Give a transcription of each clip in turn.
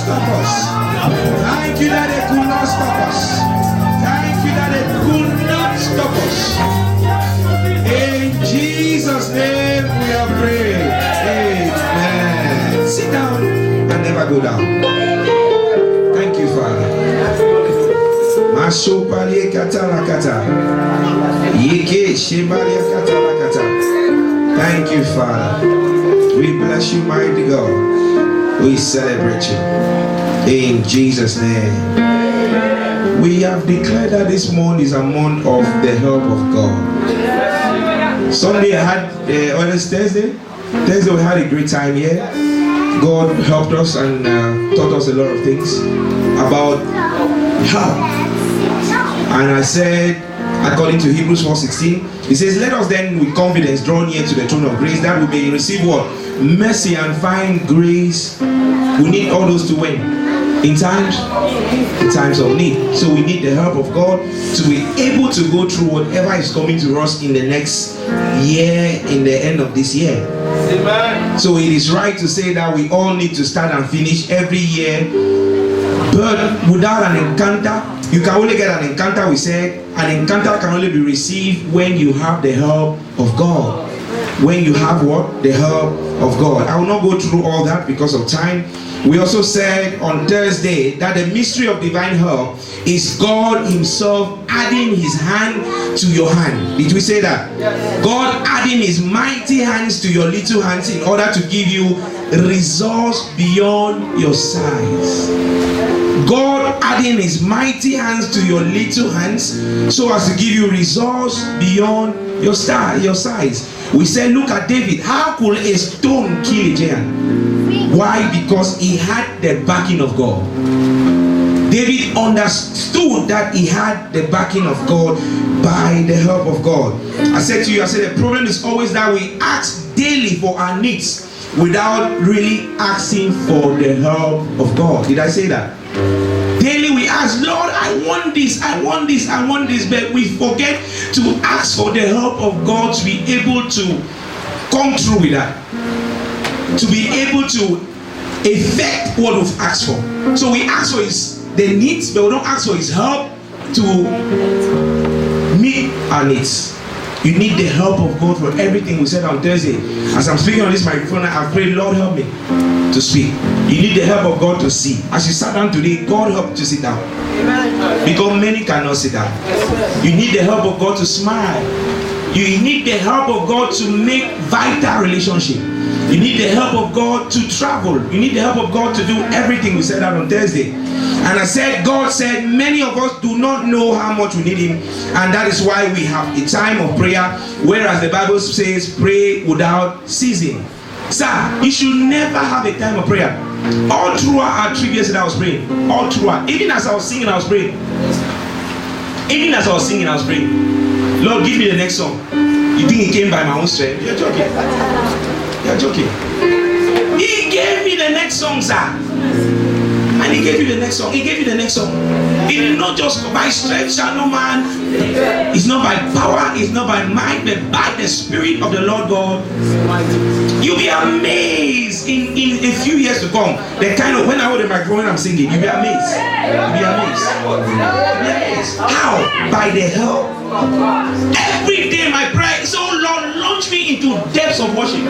stop us. Thank you that they could not stop us. Thank you that they could not stop us. In Jesus' name we are praying. Amen. Sit down and never go down. Thank you, Father. Masopali kata. Yeke shebali kata. Thank you, Father. We bless you, mighty God. We celebrate you. In Jesus' name. We have declared that this month is a month of the help of God. Sunday I had, Thursday we had a great time here. God helped us and taught us a lot of things about help. And I said, according to Hebrews 4:16, it says, let us then with confidence draw near to the throne of grace, that we may receive what? Mercy and find grace. We need all those to win in times of need. So we need the help of God to be able to go through whatever is coming to us in the next year, in the end of this year. Amen. So it is right to say that we all need to start and finish every year, but without an encounter. You can only get an encounter, we said. An encounter can only be received when you have the help of God. When you have what? The help of God. I will not go through all that because of time. We also said on Thursday that the mystery of divine help is God himself adding his hand to your hand. Did we say that? Yes. God adding his mighty hands to your little hands in order to give you results beyond your size. God adding his mighty hands to your little hands so as to give you results beyond your size. We said, look at David. How could a stone kill a giant? Why? Because he had the backing of God. David understood that he had the backing of God by the help of God. I said to you, the problem is always that we ask daily for our needs without really asking for the help of God. Did I say that? Daily we ask, Lord, I want this, but we forget to ask for the help of God to be able to come through with that, to be able to effect what we've asked for. So we ask for the needs, but we don't ask for his help to meet our needs. You need the help of God for everything we said on Thursday. As I'm speaking on this microphone, I've prayed, Lord, help me to speak. You need the help of God to see. As you sat down today, God helped you to sit down. Because many cannot sit down. You need the help of God to smile. You need the help of God to make vital relationship. You need the help of God to travel. You need the help of God to do everything we said that on Thursday. And I said, God said, many of us do not know how much we need him. And that is why we have a time of prayer. Whereas the Bible says, pray without ceasing. Sir, you should never have a time of prayer. All throughout our 3 years that I was praying. All throughout. Even as I was singing, I was praying. Even as I was singing, I was praying. Lord, give me the next song. You think it came by my own strength? You're joking. You're joking. He gave me the next song, sir. And he gave you the next song. He gave you the next song. It is not just by strength, shall no man. It's not by power. It's not by might, but by the Spirit of the Lord God. You'll be amazed in a few years to come. The kind of when I hold the microphone and I'm singing, you'll be amazed. You'll be amazed. You'll be amazed. How? By the help. Every day my prayer is, oh Lord, launch me into depths of worship.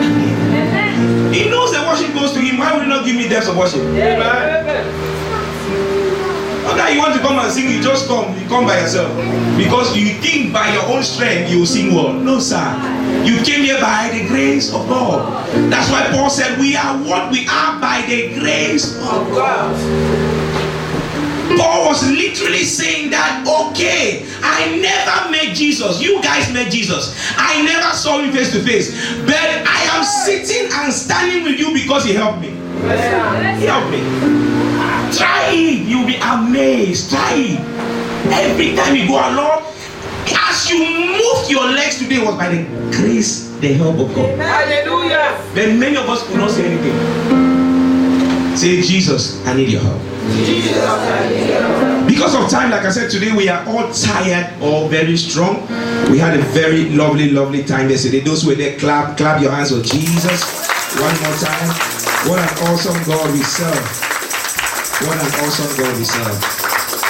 He knows the worship goes to him. Why would he not give me depths of worship? Amen. Not that you want to come and sing, you just come. You come by yourself. Because you think by your own strength you will sing well. No, sir. You came here by the grace of God. That's why Paul said we are what we are by the grace of God. Paul was literally saying that, okay, I never met Jesus. You guys met Jesus. I never saw him face to face. But I am sitting and standing with you because he helped me. He helped me. Try it. You'll be amazed. Try it. Every time you go along, as you moved your legs today was by the grace, the help of God. Hallelujah. But many of us could not say anything. Say, Jesus, I need your help. Because of time, like I said, today we are all tired or very strong. We had a very lovely time yesterday. Those who were there, clap your hands for Jesus. One more time. What an awesome God we serve. What an awesome God we serve.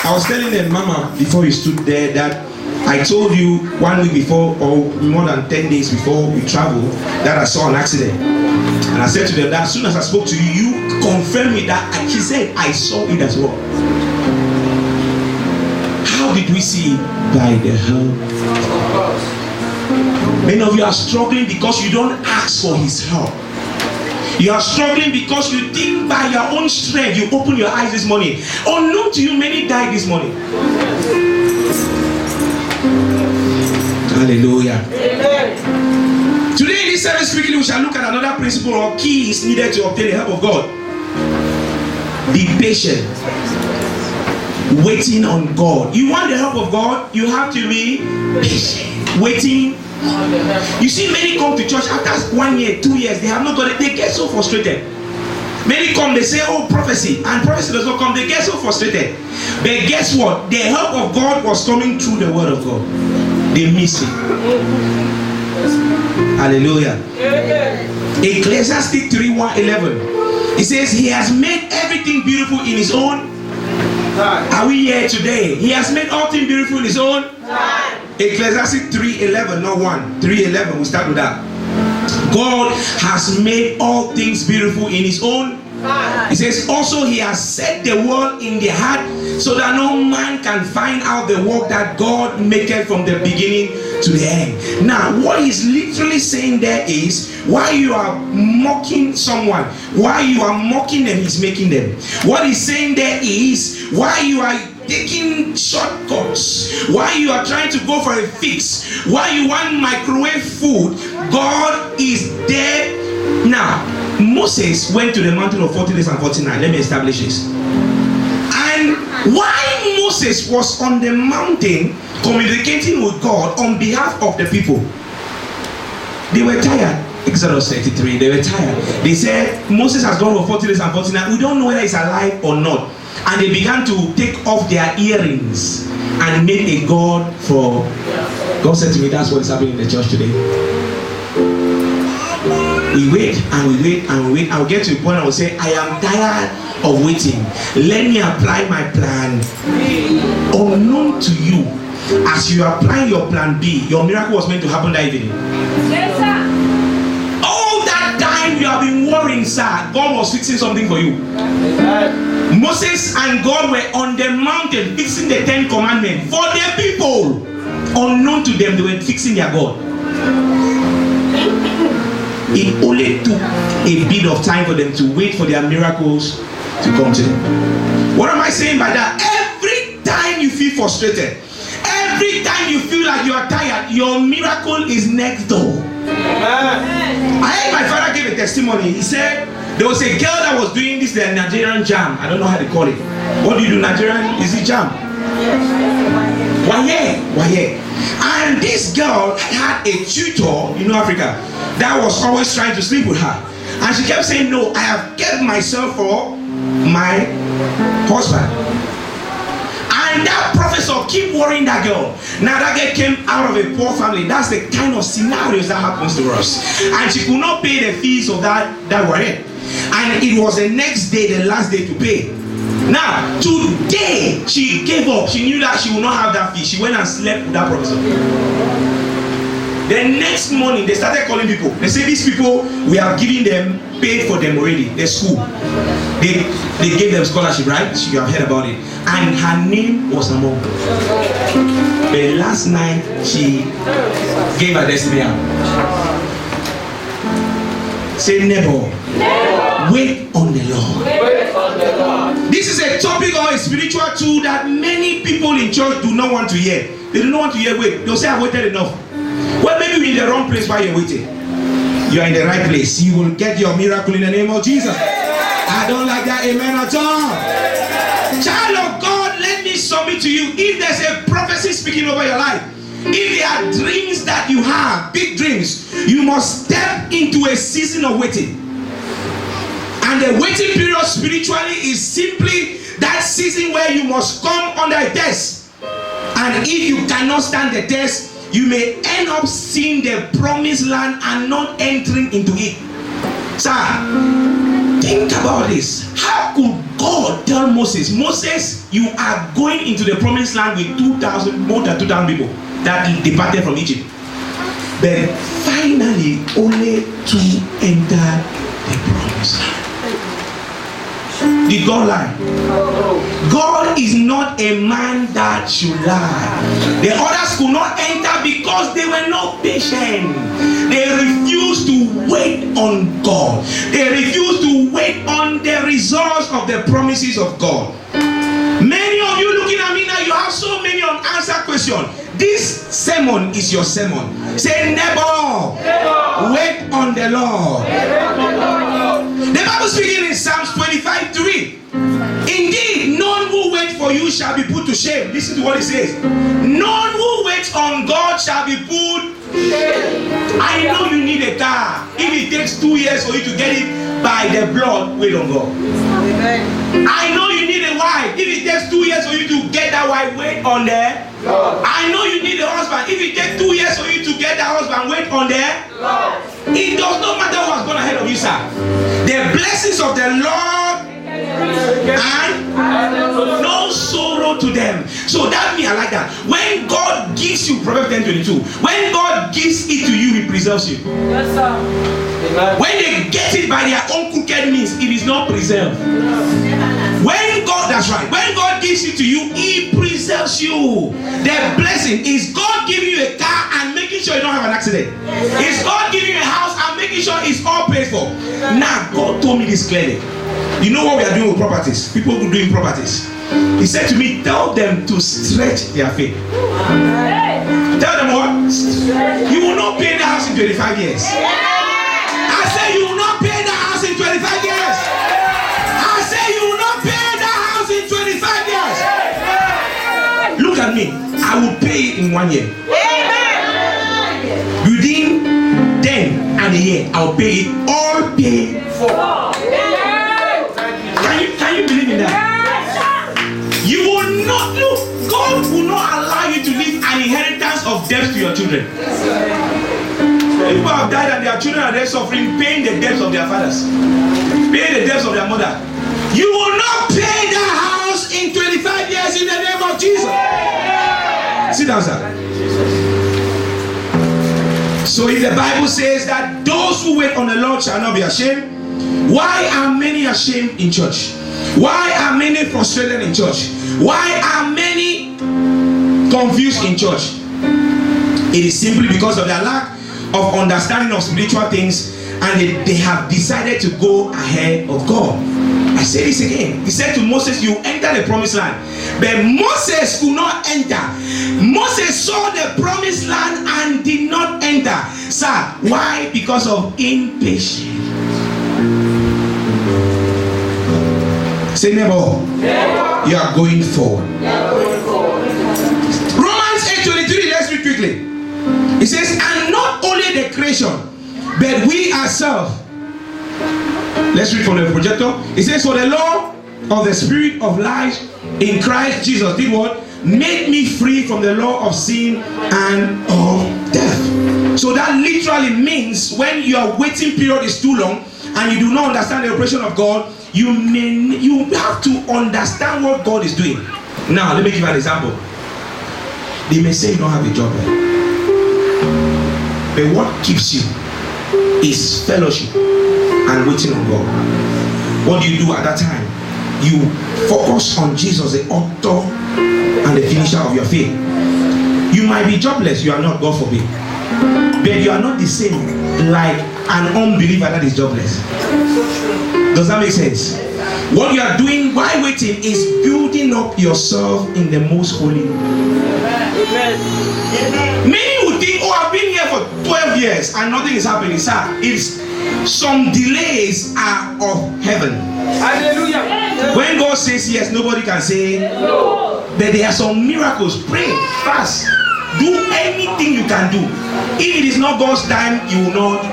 I was telling them, Mama, before you stood there, that I told you 1 week before or more than 10 days before we traveled that I saw an accident. And I said to them that as soon as I spoke to you, you confirmed me that. And she said, I saw it as well. How did we see it? By the help of God. Many of you are struggling because you don't ask for His help. You are struggling because you think by your own strength. You open your eyes this morning. Unknown to you, many died this morning. Hallelujah. Amen. Today in this service quickly we shall look at another principle or key is needed to obtain the help of God. Be patient. Waiting on God. You want the help of God, you have to be patient. Waiting. You see, many come to church after 1 year, 2 years, they have not got it. They get so frustrated. Many come, they say, oh, prophecy, and prophecy does not come. They get so frustrated. But guess what? The help of God was coming through the word of God. They miss it. Hallelujah. Ecclesiastes 3:11. It says, He has made everything beautiful in His own. Are we here today? He has made all things beautiful in His own time. Ecclesiastes 3:11, not 1. 3:11, we start with that. God has made all things beautiful in His own time. It says, also He has set the world in the heart so that no man can find out the work that God maketh from the beginning to the end. Now, what He's literally saying there is, while you are mocking someone, while you are mocking them, He's making them. What He's saying there is, while you are taking shortcuts, while you are trying to go for a fix, while you want microwave food, God is there. Now, Moses went to the mountain of 40 days and 40 nights. Let me establish this. And while Moses was on the mountain communicating with God on behalf of the people, they were tired. Exodus 33, they were tired. They said, Moses has gone for 40 days and 40 nights. We don't know whether he's alive or not. And they began to take off their earrings and made a god for. God said to me, that's what is happening in the church today. We wait and we wait and we wait. I'll get to a point I will say, I am tired of waiting. Let me apply my plan. Unknown to you, as you apply your plan B, your miracle was meant to happen that evening. Yes, sir. All that time you have been worrying, sir, God was fixing something for you. Moses and God were on the mountain fixing the 10 commandments for their people. Unknown to them, they were fixing their God. It only took a bit of time for them to wait for their miracles to come to them. What am I saying by that? Every time you feel frustrated, every time you feel like you are tired, your miracle is next door. Amen. I heard my father give a testimony. He said there was a girl that was doing this, the Nigerian jam. I don't know how they call it. What do you do, Nigerian? Is it jam? Waye. And this girl had a tutor, in Africa, that was always trying to sleep with her. And she kept saying, no, I have kept myself for my husband. And that professor keep worrying that girl. Now that girl came out of a poor family. That's the kind of scenarios that happens to us. And she could not pay the fees of that were in. And it was the next day, the last day to pay. Now, today, she gave up. She knew that she would not have that fee. She went and slept with that professor. The next morning, they started calling people. They say, these people, we have given them, paid for them already, the school. They gave them scholarship, right? You have heard about it. And her name was among them. The last night, she gave her destiny out. Say, neighbor, wait on the Lord. This is a topic or a spiritual tool that many people in church do not want to hear. They do not want to hear wait. They'll say, I've waited enough. Well, maybe you're in the wrong place while you're waiting. You are in the right place. You will get your miracle in the name of Jesus. I don't like that amen at all. Child of God, let me submit to you. If there's a prophecy speaking over your life, if there are dreams that you have, big dreams, you must step into a season of waiting. And the waiting period spiritually is simply that season where you must come under a test. And if you cannot stand the test, you may end up seeing the promised land and not entering into it. Sir, Think about this. How could God tell Moses, Moses, you are going into the promised land with more than 2,000 people that departed from Egypt? But finally, only to enter the promised land. Did God lie? God is not a man that should lie. The others could not enter because they were not patient. They refused to wait on God. They refused to wait on the results of the promises of God. Many of you looking at me now, you have so many unanswered questions. This sermon is your sermon. Say, neighbor, wait on the Lord. The Bible speaking in Psalms 25:3. Indeed, none who wait for you shall be put to shame. Listen to what it says. None who waits on God shall be put to shame. I know you need a car. If it takes 2 years for you to get it by the blood, wait on God. I know you need a wife. If it takes 2 years for you to get that wife, wait on the Lord. I know you need a husband. If it takes 2 years for you to get that husband, wait on the Lord. It does not matter what's gone ahead of you, sir. The blessings of the Lord and no sorrow to them. So that means I like that. When God gives you, Proverbs 10:22, when God gives it to you, He preserves you. Yes, sir. When they get it by their own crooked means, it is not preserved. When God, that's right, when God gives it to you, He preserves you. The blessing is God giving you a car and making sure you don't have an accident. Is God giving you a house and making sure it's all paid for. Now, God told me this clearly. You know what we are doing with properties? People who are doing properties. He said to me, tell them to stretch their faith. Tell them what? You will not pay the house in 25 years. I say you will not pay the house in 25 years. I say you will not pay the house in 25 years. Look at me. I will pay it in 1 year. Within 10 and a year, I will pay it all paid for. Can you believe in that? You will not look. God will not allow you to leave an inheritance of debt to your children. People have died and their children are there suffering, paying the debts of their fathers, paying the debts of their mother. You will not pay the house in 25 years in the name of Jesus. Sit down, sir. So if the Bible says that those who wait on the Lord shall not be ashamed, why are many ashamed in church? Why are many frustrated in church? Why are many confused in church? It is simply because of their lack of understanding of spiritual things, and they have decided to go ahead of God. I say this again. He said to Moses, you enter the promised land. But Moses could not enter. Moses saw the promised land and did not enter. Sir, why? Because of impatience. Say neighbor, you are going forward. Romans 8:23, let's read quickly. It says, and not only the creation, but we ourselves. Let's read from the projector. It says, for the law of the spirit of life in Christ Jesus did what? Made me free from the law of sin and of death. So that literally means when your waiting period is too long and you do not understand the operation of God, you have to understand what God is doing. Now, let me give you an example. They may say you don't have a job, but what keeps you is fellowship and waiting on God. What do you do at that time? You focus on Jesus, the author and the finisher of your faith. You might be jobless, you are not, God forbid, but you are not the same like an unbeliever that is jobless. Does that make sense? What you are doing while waiting is building up yourself in the most holy. Many would think, oh, I've been here for 12 years and nothing is happening. Sir, it's some delays are of heaven. Hallelujah. When God says yes, nobody can say no. But there are some miracles. Pray, fast, do anything you can do. If it is not God's time, you will not.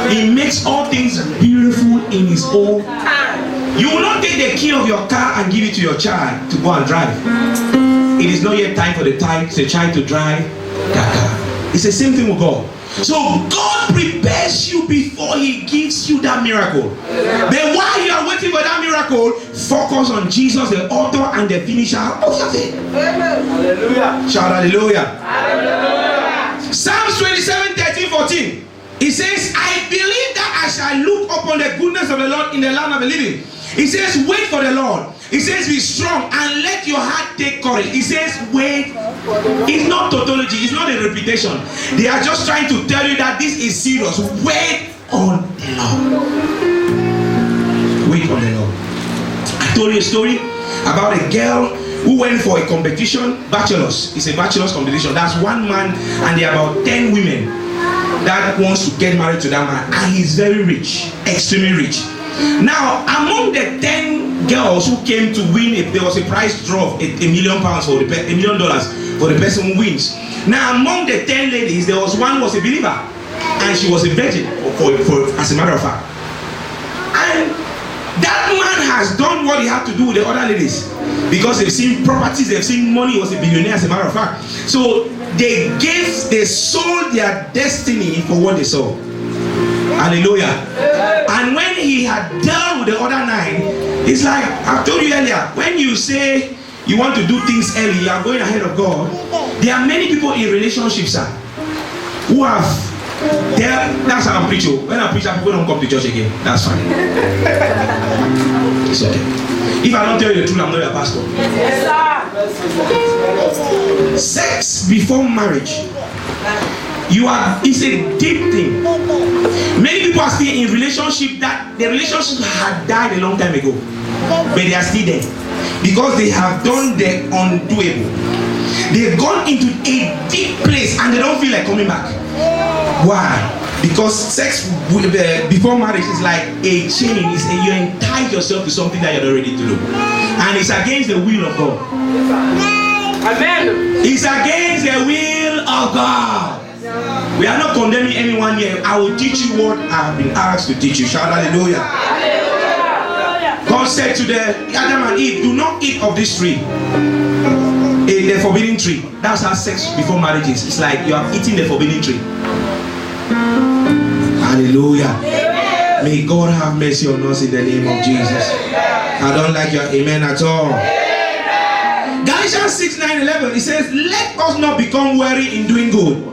He makes all things beautiful in His own time. You will not take the key of your car and give it to your child to go and drive. It is not yet time for the child to drive that car. It's the same thing with God. So God prepares you before He gives you that miracle. Then while you are waiting for that miracle, focus on Jesus, the author and the finisher of your faith. Hallelujah. Shout hallelujah. Hallelujah. Psalms 27:13-14. It says, I believe that I shall look upon the goodness of the Lord in the land of the living. It says, wait for the Lord. It says, be strong and let your heart take courage. It says, wait. It's not tautology. It's not a repetition. They are just trying to tell you that this is serious. Wait on the Lord. Wait on the Lord. I told you a story about a girl who went for a competition, bachelor's. It's a bachelor's competition. That's one man and there are about 10 women that wants to get married to that man. And he's very rich, extremely rich. Now, among the 10 girls who came to win, there was a prize draw of $1 million for $1 million for the person who wins. Now, among the 10 ladies, there was one who was a believer, and she was a virgin, as a matter of fact. And that man has done what he had to do with the other ladies because they've seen properties, they've seen money. He was a billionaire, as a matter of fact. So they sold their destiny for what they saw. Hallelujah. And when he had dealt with the other 9, it's like I told you earlier, when you say you want to do things early, you are going ahead of God. There are many people in relationships, sir, who have that's how I'm preaching. When I preach, people don't come to church again. That's fine. It's okay. If I don't tell you the truth, I'm not your pastor. Yes, sir. Sex before marriage. It's a deep thing. Many people are still in relationship that the relationship had died a long time ago, but they are still there because they have done the undoable. They've gone into a deep place and they don't feel like coming back. Why? Because sex before marriage is like a chain. You entice yourself to something that you're not ready to do, and it's against the will of God. Amen. It's against the will of God. We are not condemning anyone here. I will teach you what I have been asked to teach you. Shout hallelujah. Hallelujah. God said to Adam and Eve, do not eat of this tree, the forbidden tree. That's how sex before marriage is. It's like you are eating the forbidden tree. Hallelujah. Amen. May God have mercy on us in the name of Jesus. I don't like your amen at all. Amen. Galatians 6:9-11, it says, let us not become weary in doing good.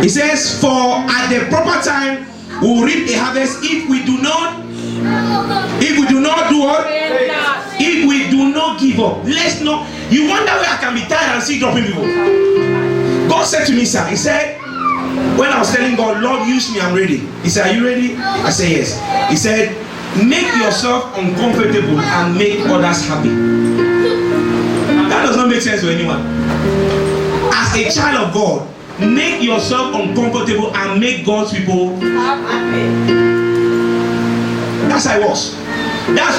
It says, for at the proper time we will reap a harvest if we do not do what? If we do not give up. Let's not. You wonder where I can be tired and see dropping people. God said to me, sir, he said, when I was telling God, Lord, use me, I'm ready. He said, are you ready? I said, yes. He said, make yourself uncomfortable and make others happy. That does not make sense to anyone. As a child of God, make yourself uncomfortable and make God's people happy. That's how it was. That's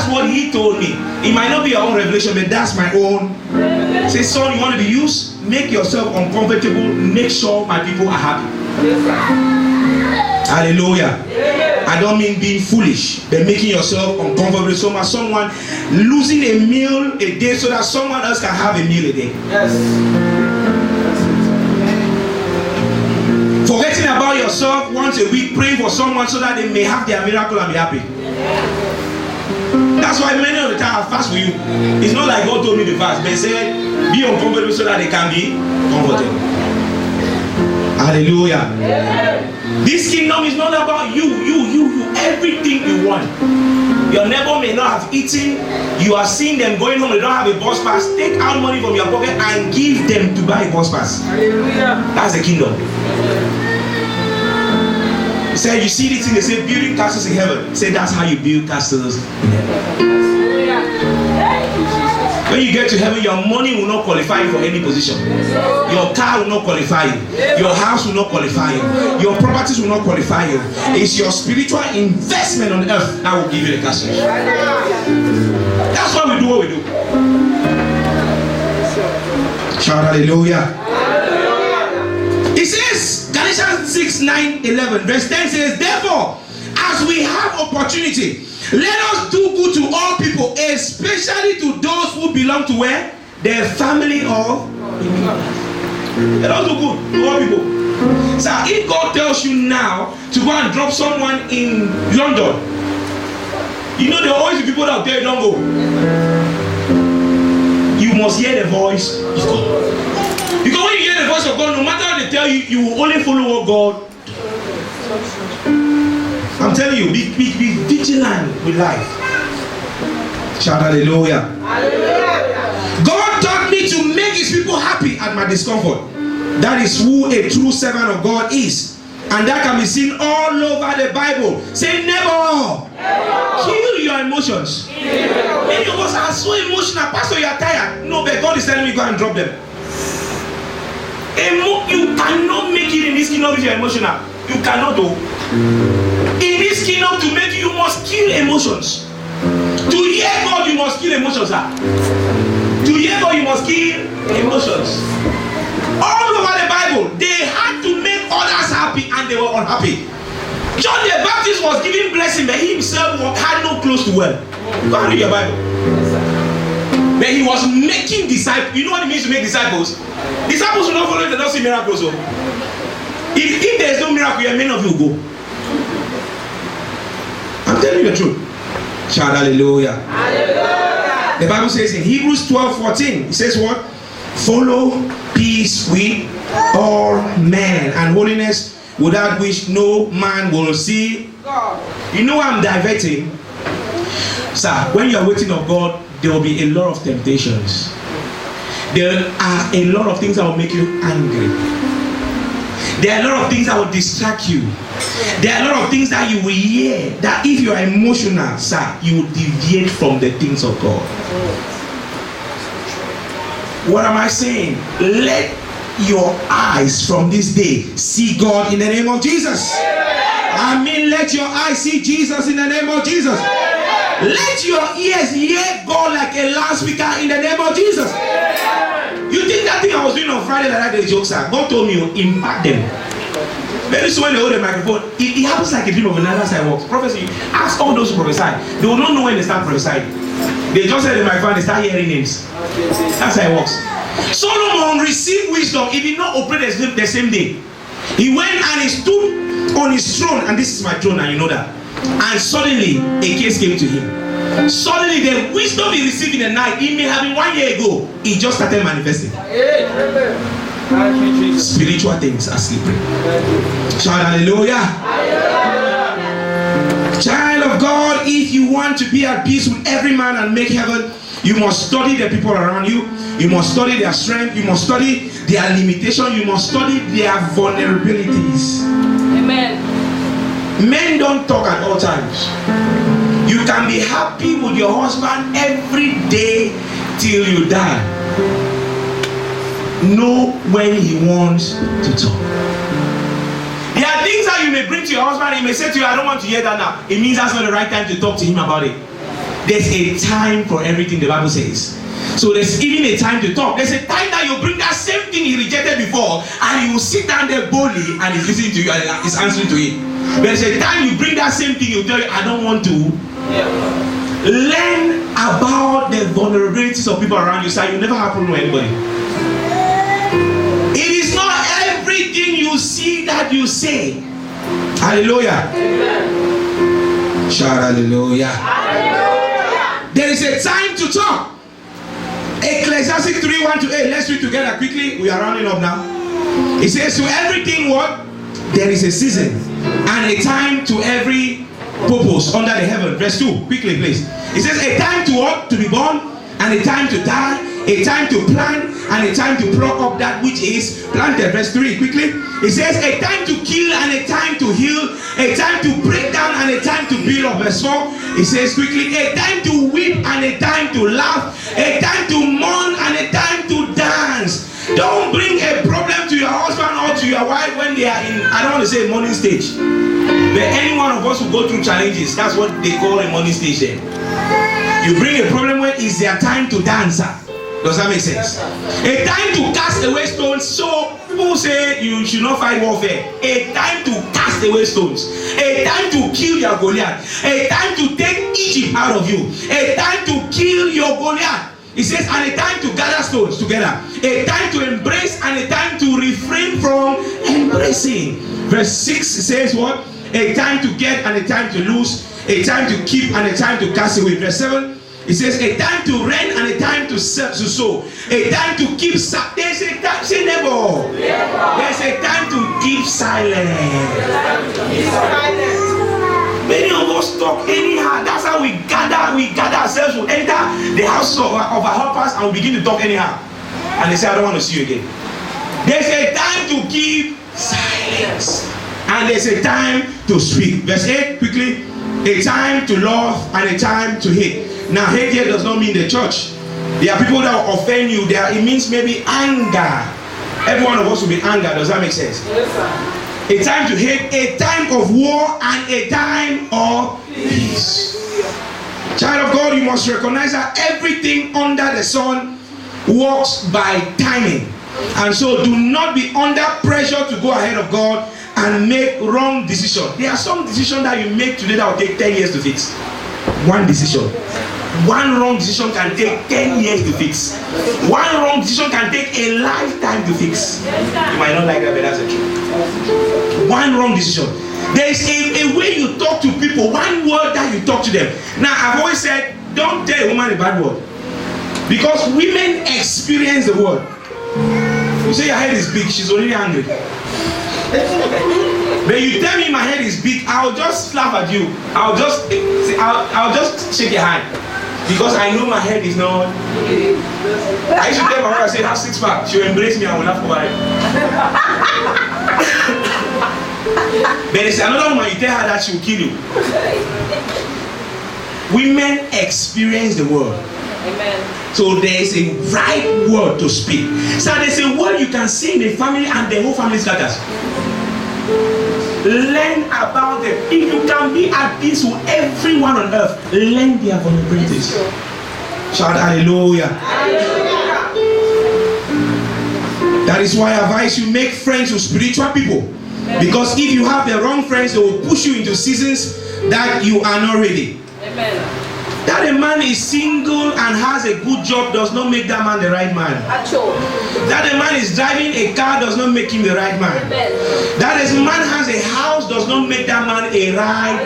what he told me. It might not be your own revelation, but that's my own. Say, son, you want to be used? Make yourself uncomfortable. Make sure my people are happy. Hallelujah. I don't mean being foolish, but making yourself uncomfortable. So much someone losing a meal a day so that someone else can have a meal a day. Yes. Forgetting about yourself once a week, praying for someone so that they may have their miracle and be happy. That's why many of the time I fast for you. It's not like God told me to fast, but He said, be uncomfortable so that they can be comfortable. Hallelujah. This kingdom is not about you, everything you want. Your neighbor may not have eaten. You are seeing them going home, they don't have a bus pass. Take out money from your pocket and give them to buy a bus pass. Hallelujah. That's the kingdom. He said, you see this thing, they say building castles in heaven. He said, that's how you build castles in heaven. When you get to heaven, your money will not qualify you for any position. Your car will not qualify you. Your house will not qualify you. Your properties will not qualify you. It's your spiritual investment on earth that will give you the castle. That's why we do what we do. Shout hallelujah. It says, Galatians 6:9-11, verse 10 says, therefore, as we have opportunity, let us do good to all people, especially to those who belong to where? The family of. They don't do good to all people. So if God tells you now to go and drop someone in London, you know there are always people that will tell you don't go. You must hear the voice of God. Because when you hear the voice of God, no matter what they tell you, you will only follow what God. I'm telling you, be vigilant with life. Shout hallelujah. Hallelujah. God taught me to make his people happy at my discomfort. That is who a true servant of God is. And that can be seen all over the Bible. Say never. Kill your emotions. Many of us are so emotional. Pastor, you are tired. No, but God is telling me go and drop them. You cannot make it in this kingdom if you are emotional. You cannot do. In this kingdom, to make you must kill emotions. To hear God, you must kill emotions. To hear God, you must kill emotions. All over the Bible, they had to make others happy and they were unhappy. John the Baptist was giving blessing, but he himself had no close to well. Go and read your Bible. But he was making disciples. You know what it means to make disciples? Disciples will not follow if they don't see miracles. So. If there is no miracle, many of you will go. I'm telling you the truth. Shout hallelujah. Hallelujah. The Bible says in Hebrews 12:14, it says what? Follow peace with all men and holiness, without which no man will see God. You know I'm diverting? Sir, when you are waiting on God, there will be a lot of temptations. There are a lot of things that will make you angry. There are a lot of things that will distract you. There are a lot of things that you will hear that if you are emotional, sir, you will deviate from the things of God. What am I saying? Let your eyes from this day see God in the name of Jesus. I mean, let your eyes see Jesus in the name of Jesus. Let your ears hear God like a loudspeaker in the name of Jesus. You think that thing I was doing on Friday like that, the jokes are? God told me to impact them. Very soon when they hold the microphone, it happens like a dream of another side walks. Prophecy, ask all those who prophesy. They will not know when they start prophesying. They just said the microphone, they start hearing names. That's how it works. Solomon received wisdom. He did not operate the same day. He went and he stood on his throne, and this is my throne, and you know that. And suddenly a case came to him. Suddenly the wisdom he received in the night, it may have been 1 year ago, he just started manifesting. Spiritual things are slippery. Shout hallelujah. Child of God, if you want to be at peace with every man and make heaven, you must study the people around you. You must study their strength. You must study their limitation. You must study their vulnerabilities. Amen. Men don't talk at all times. You can be happy with your husband every day till you die. Know when he wants to talk. There are things that you may bring to your husband. He may say to you, I don't want to hear that now. It means that's not the right time to talk to him about it. There's a time for everything, the Bible says. So there's even a time to talk. There's a time that you bring that same thing he rejected before, and he will sit down there boldly and he's listening to you and he's answering to it. There's a time you bring that same thing, he'll tell you, I don't want to. Learn about the vulnerabilities of people around you, so you never have a problem with anybody. It is not everything you see that you say. Hallelujah. Shout hallelujah. Hallelujah. There is a time to talk. Ecclesiastes 3:1-8. Let's read together quickly. We are rounding up now. It says, to everything what? There is a season and a time to every purpose under the heaven. Verse 2, quickly please. It says a time to what? To be born, and a time to die, a time to plant, and a time to pluck up that which is planted. Verse 3, quickly. It says a time to kill and a time to heal, a time to break down and a time to build up. Verse 4, it says quickly, a time to weep and a time to laugh, a time to mourn and a time to dance. Don't bring a problem to your husband or to your wife when they are in, I don't want to say morning stage, but any one of us who go through challenges, that's what they call a morning stage there. You bring a problem when it's their time to dance. Does that make sense? A time to cast away stones. So people say you should not fight warfare. A time to cast away stones. A time to kill your Goliath. A time to take Egypt out of you. A time to kill your Goliath. It says, and a time to gather stones together. A time to embrace and and a time to refrain from embracing. Verse 6 says what? A time to get and a time to lose, a time to keep and a time to cast away. Verse 7, it says a time to rent and a time to sow, a time to keep silent. There's a time, say neighbor. There's a time to keep silent. Many of us talk anyhow. That's how we gather ourselves to enter the house of our helpers and we begin to talk anyhow. And they say, I don't want to see you again. There's a time to keep silence. And there's a time to speak. Verse 8, quickly. A time to love and a time to hate. Now, hate here does not mean the church. There are people that will offend you. It means maybe anger. Every one of us will be anger. Does that make sense? Yes, sir. A time to hate, a time of war, and a time of peace. Child of God, you must recognize that everything under the sun works by timing. And so do not be under pressure to go ahead of God and make wrong decisions. There are some decisions that you make today that will take 10 years to fix. One decision. One wrong decision can take 10 years to fix. One wrong decision can take a lifetime to fix. You might not like that, but that's the truth. One wrong decision. There is a way you talk to people, one word that you talk to them. Now, I've always said, don't tell a woman a bad word. Because women experience the word. You say your head is big, she's already angry. But you tell me my head is big, I'll just laugh at you. I'll just shake your hand. Because I know my head is not. I used to tell my wife, I said, have 6 pack. She'll embrace me and will laugh over it. But there's another woman, you tell her that she'll kill you. Women experience the word. Amen. So there is a right word to speak. So there's a word you can say in a family and the whole family scatters. Learn about them. If you can be at peace with everyone on earth, learn their vulnerabilities. Shout hallelujah. Hallelujah. That is why I advise you make friends with spiritual people. Because if you have the wrong friends, they will push you into seasons that you are not ready. Amen. That a man is single and has a good job does not make that man the right man. That a man is driving a car does not make him the right man. That a man has a house does not make that man a right.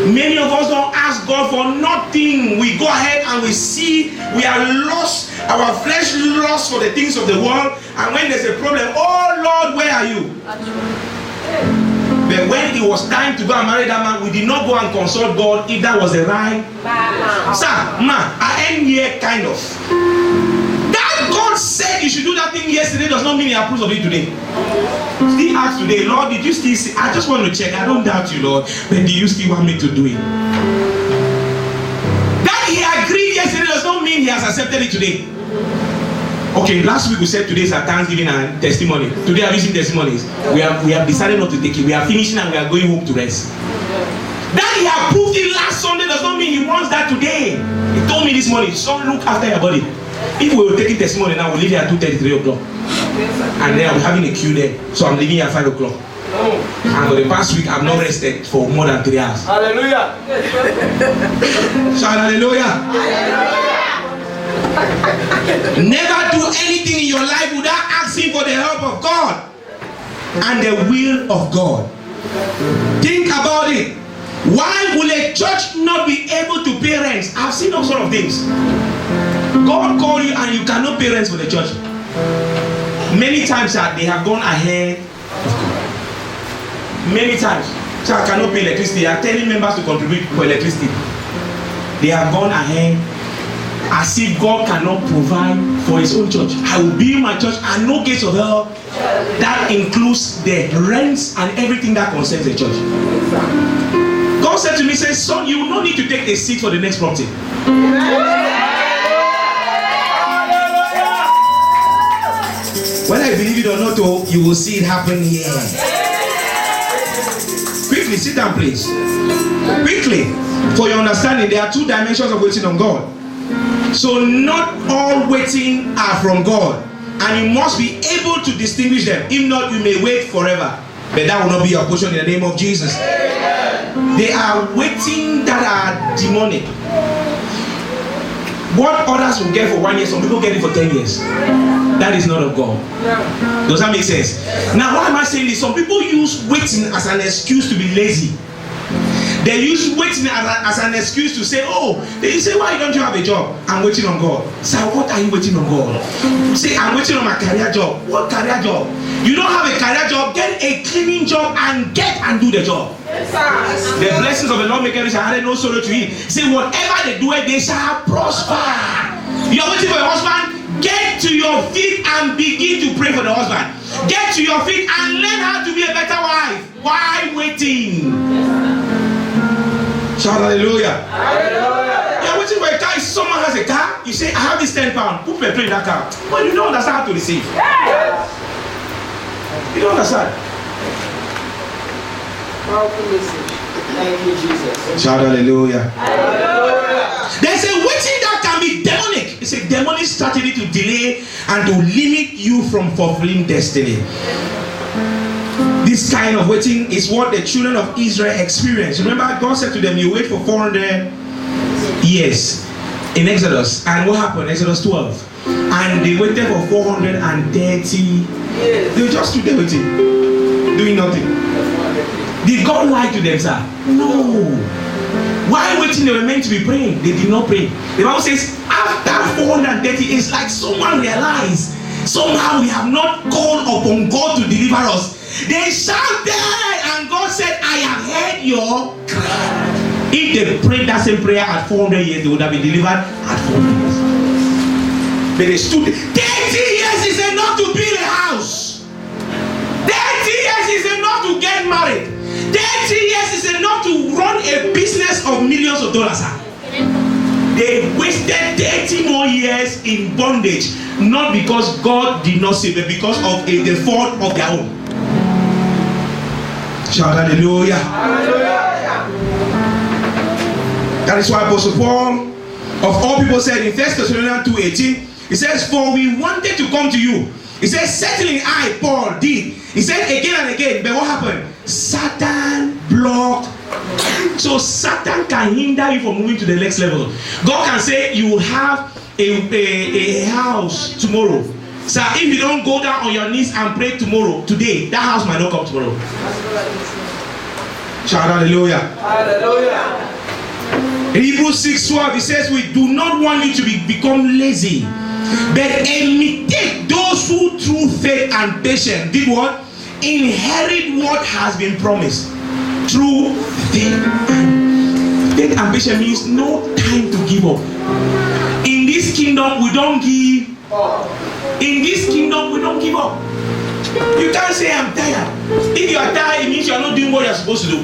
Many of us don't ask God for nothing. We go ahead and we see we are lost. Our flesh lost for the things of the world. And when there's a problem, oh Lord, where are you? But when it was time to go and marry that man, we did not go and consult God if that was the right man. Sir, man, I end here kind of. That God said you should do that thing yesterday does not mean he approves of it today. Still ask today, Lord, did you still see? I just want to check. I don't doubt you, Lord. But do you still want me to do it? That he agreed yesterday does not mean he has accepted it today. Okay, last week we said today is our Thanksgiving and testimony. Today I'm using testimonies. We have decided not to take it. We are finishing and we are going home to rest. That he approved it last Sunday does not mean he wants that today. He told me this morning, son, look after your body. If we were taking testimony now, we'll leave here at 2:30, 3 o'clock. And then I'm having a queue there. So I'm leaving here at 5 o'clock. And for the past week, I've not rested for more than 3 hours. Hallelujah. Shout hallelujah. Hallelujah. Never do anything in your life without asking for the help of God and the will of God. Think about it. Why will a church not be able to pay rent? I've seen all sort of things. God called you and you cannot pay rent for the church. Many times they have gone ahead of God. Many times. So I cannot pay electricity. They are telling members to contribute for electricity. They have gone ahead as if God cannot provide for his own church. I will build my church and no gates of hell. That includes the rents and everything that concerns the church. God said to me, says, son, you will not need to take a seat for the next property. Whether I believe it or not, you will see it happen here. Quickly, sit down please. Quickly, for your understanding, there are 2 dimensions of waiting on God. So not all waiting are from God, and you must be able to distinguish them. If not, you may wait forever, but that will not be your portion in the name of Jesus. They are waiting that are demonic. What others will get for 1 year, some people get it for 10 years. That is not of God. Does that make sense? Now, why am I saying this? Some people use waiting as an excuse to be lazy. They use waiting as an excuse to say, oh, they say, why don't you have a job? I'm waiting on God. So what are you waiting on God? Say, I'm waiting on my career job. What career job? You don't have a career job, get a cleaning job and get and do the job. Yes, the blessings of the Lord make shall add no sorrow to it. Say, whatever they do, they shall prosper. You are waiting for your husband, get to your feet and begin to pray for the husband. Get to your feet and learn how to be a better wife. Why waiting? Shout hallelujah. Hallelujah. You're waiting for a car. If someone has a car, you say, I have this £10. Put petrol in that car. But you don't understand how to receive. Yes. You don't understand. Powerful message. Thank you, Jesus. Shout hallelujah. Hallelujah. There's a waiting that can be demonic. It's a demonic strategy to delay and to limit you from fulfilling destiny. This kind of waiting is what the children of Israel experienced. Remember, God said to them, you wait for 400 years in Exodus. And what happened? Exodus 12. And they waited for 430 years. They were just stood there waiting, doing nothing. Did God lie to them, sir? No. While waiting, they were meant to be praying. They did not pray. The Bible says, after 430, it's like someone realized, somehow we have not called upon God to deliver us. They shouted, and God said, I have heard your cry. If they prayed that same prayer at 400 years, they would have been delivered at 400 years. But they stood. 30 years is enough to build a house. 30 years is enough to get married. 30 years is enough to run a business of millions of dollars. They wasted 30 more years in bondage, not because God did not save them, because of the fault of their own. Shout hallelujah. Hallelujah. That is why Apostle Paul, of all people, said in 1 Thessalonians 2:18, he says, for we wanted to come to you. He says, certainly I, Paul, did. He said again and again, but what happened? Satan blocked. So Satan can hinder you from moving to the next level. God can say, you will have a house tomorrow. So if you don't go down on your knees and pray today, that house might not come tomorrow. Shout hallelujah. Hallelujah. In Hebrews 6:12, it says, we do not want you to become lazy, but imitate those who through faith and patience did what? Inherit what has been promised. Through faith and patience means no time to give up. In this kingdom, we don't give up. In this kingdom, we don't give up. You can't say I'm tired. If you are tired, it means you are not doing what you are supposed to do.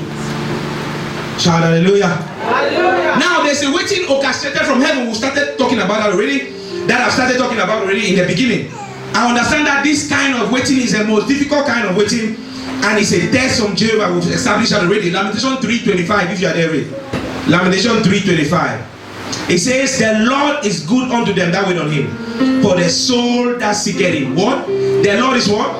Shout hallelujah. Hallelujah. Now there's a waiting orchestrated from heaven. We started talking about that already. That I've started talking about already in the beginning. I understand that this kind of waiting is the most difficult kind of waiting, and it's a test from Jehovah. We've established that already. Lamentation 3:25. If you are there, read. Lamentation 3:25. It says, the Lord is good unto them that wait on him, for the soul that seeketh him. What? The Lord is what?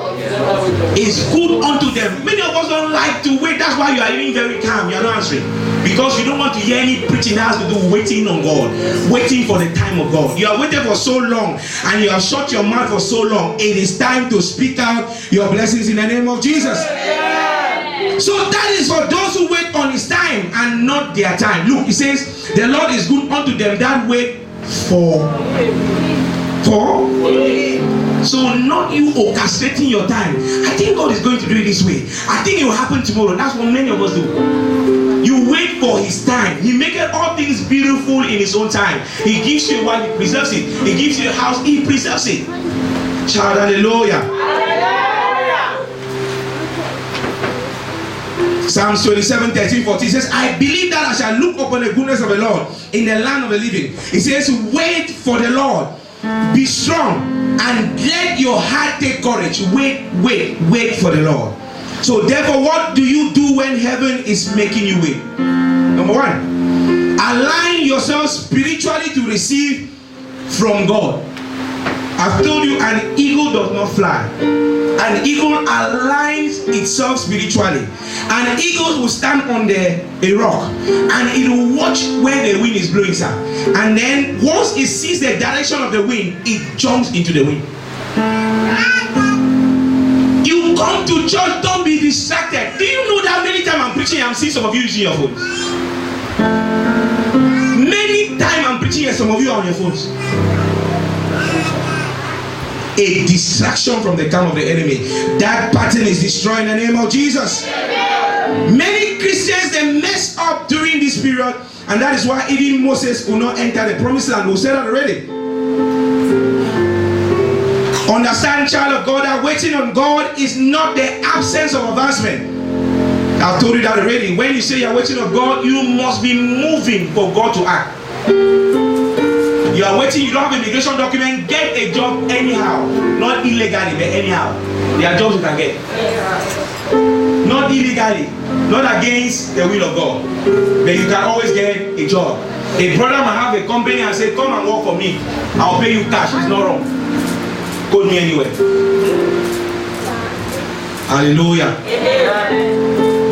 Is good unto them. Many of us don't like to wait. That's why you are even very calm. You are not answering. Because you don't want to hear any preaching that has to do with waiting on God. Waiting for the time of God. You are waiting for so long, and you have shut your mouth for so long. It is time to speak out your blessings in the name of Jesus. So that is for those who wait on his time and not their time. Look, it says, the Lord is good unto them that wait for. So not you orchestrating your time. I think God is going to do it this way. I think it will happen tomorrow. That's what many of us do. You wait for his time. He makes all things beautiful in his own time. He gives you what he preserves it. He gives you a house, he preserves it. Shout hallelujah. Psalms 27:13-14 says, I believe that I shall look upon the goodness of the Lord in the land of the living. It says, wait for the Lord, be strong, and let your heart take courage. Wait for the Lord. So therefore, what do you do when heaven is making you wait? Number one, align yourself spiritually to receive from God. I've told you an eagle does not fly. An eagle aligns itself spiritually. An eagle will stand on a rock and it will watch where the wind is blowing, sir. And then once it sees the direction of the wind, it jumps into the wind. You come to church, don't be distracted. Do you know that many times I'm preaching, I'm seeing some of you using your phones? Many times I'm preaching and some of you are on your phones. A distraction from the camp of the enemy. That pattern is destroyed in the name of Jesus. Many Christians, they mess up during this period, and that is why even Moses will not enter the promised land. We said that already. Understand, child of God, that waiting on God is not the absence of advancement. I've told you that already. When you say you're waiting on God, you must be moving for God to act. You are waiting, you don't have an immigration document, get a job anyhow. Not illegally, but anyhow. There are jobs you can get. Not illegally, not against the will of God. But you can always get a job. A brother might have a company and say, come and work for me. I'll pay you cash. It's not wrong. Call me anywhere. Hallelujah.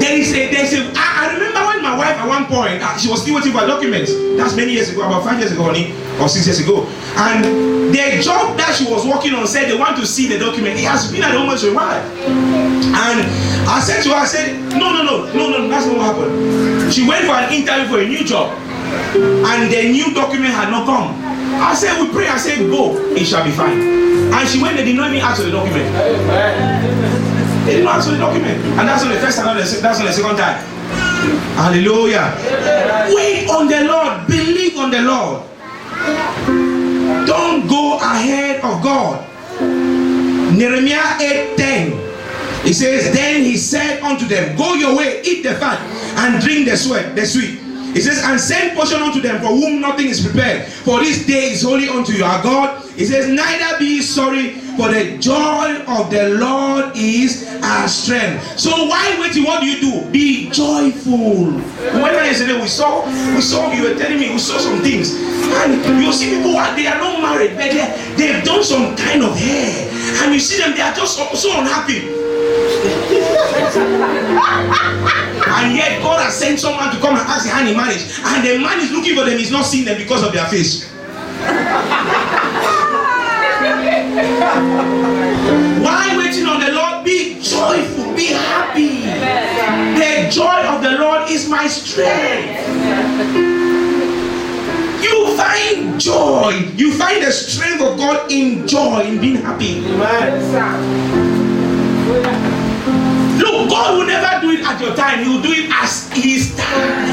I remember when my wife at one point, she was still waiting for documents. That's many years ago, about 5 years ago, honey, or 6 years ago. And the job that she was working on said they want to see the document. It has been at home for a while. And I said to her, I said, no, that's not what happened. She went for an interview for a new job. And the new document had not come. I said, we pray. I said, go, it shall be fine. And she went, they did not even ask for the document. They did not ask for the document. And that's not the first time, that's not the second time. Hallelujah. Wait on the Lord. Believe on the Lord. Don't go ahead of God. Nehemiah 8:10. It says, then he said unto them, go your way, eat the fat, and drink the sweet. It says, and send portion unto them for whom nothing is prepared. For this day is holy unto you, our God. It says, neither be ye sorry, for the joy of the Lord is our strength. So why waiting? What do? Be joyful. When yesterday we saw, you were telling me, we saw some things. And you see people, they are not married, but they've done some kind of hair. And you see them, they are just so unhappy. And yet God has sent someone to come and ask the hand in marriage, and the man is looking for them, he's not seeing them because of their face. Why waiting on the Lord? Be joyful, be happy. The joy of the Lord is my strength. You find joy, you find the strength of God in joy, in being happy. Look, God will never do it at your time. He will do it as His time.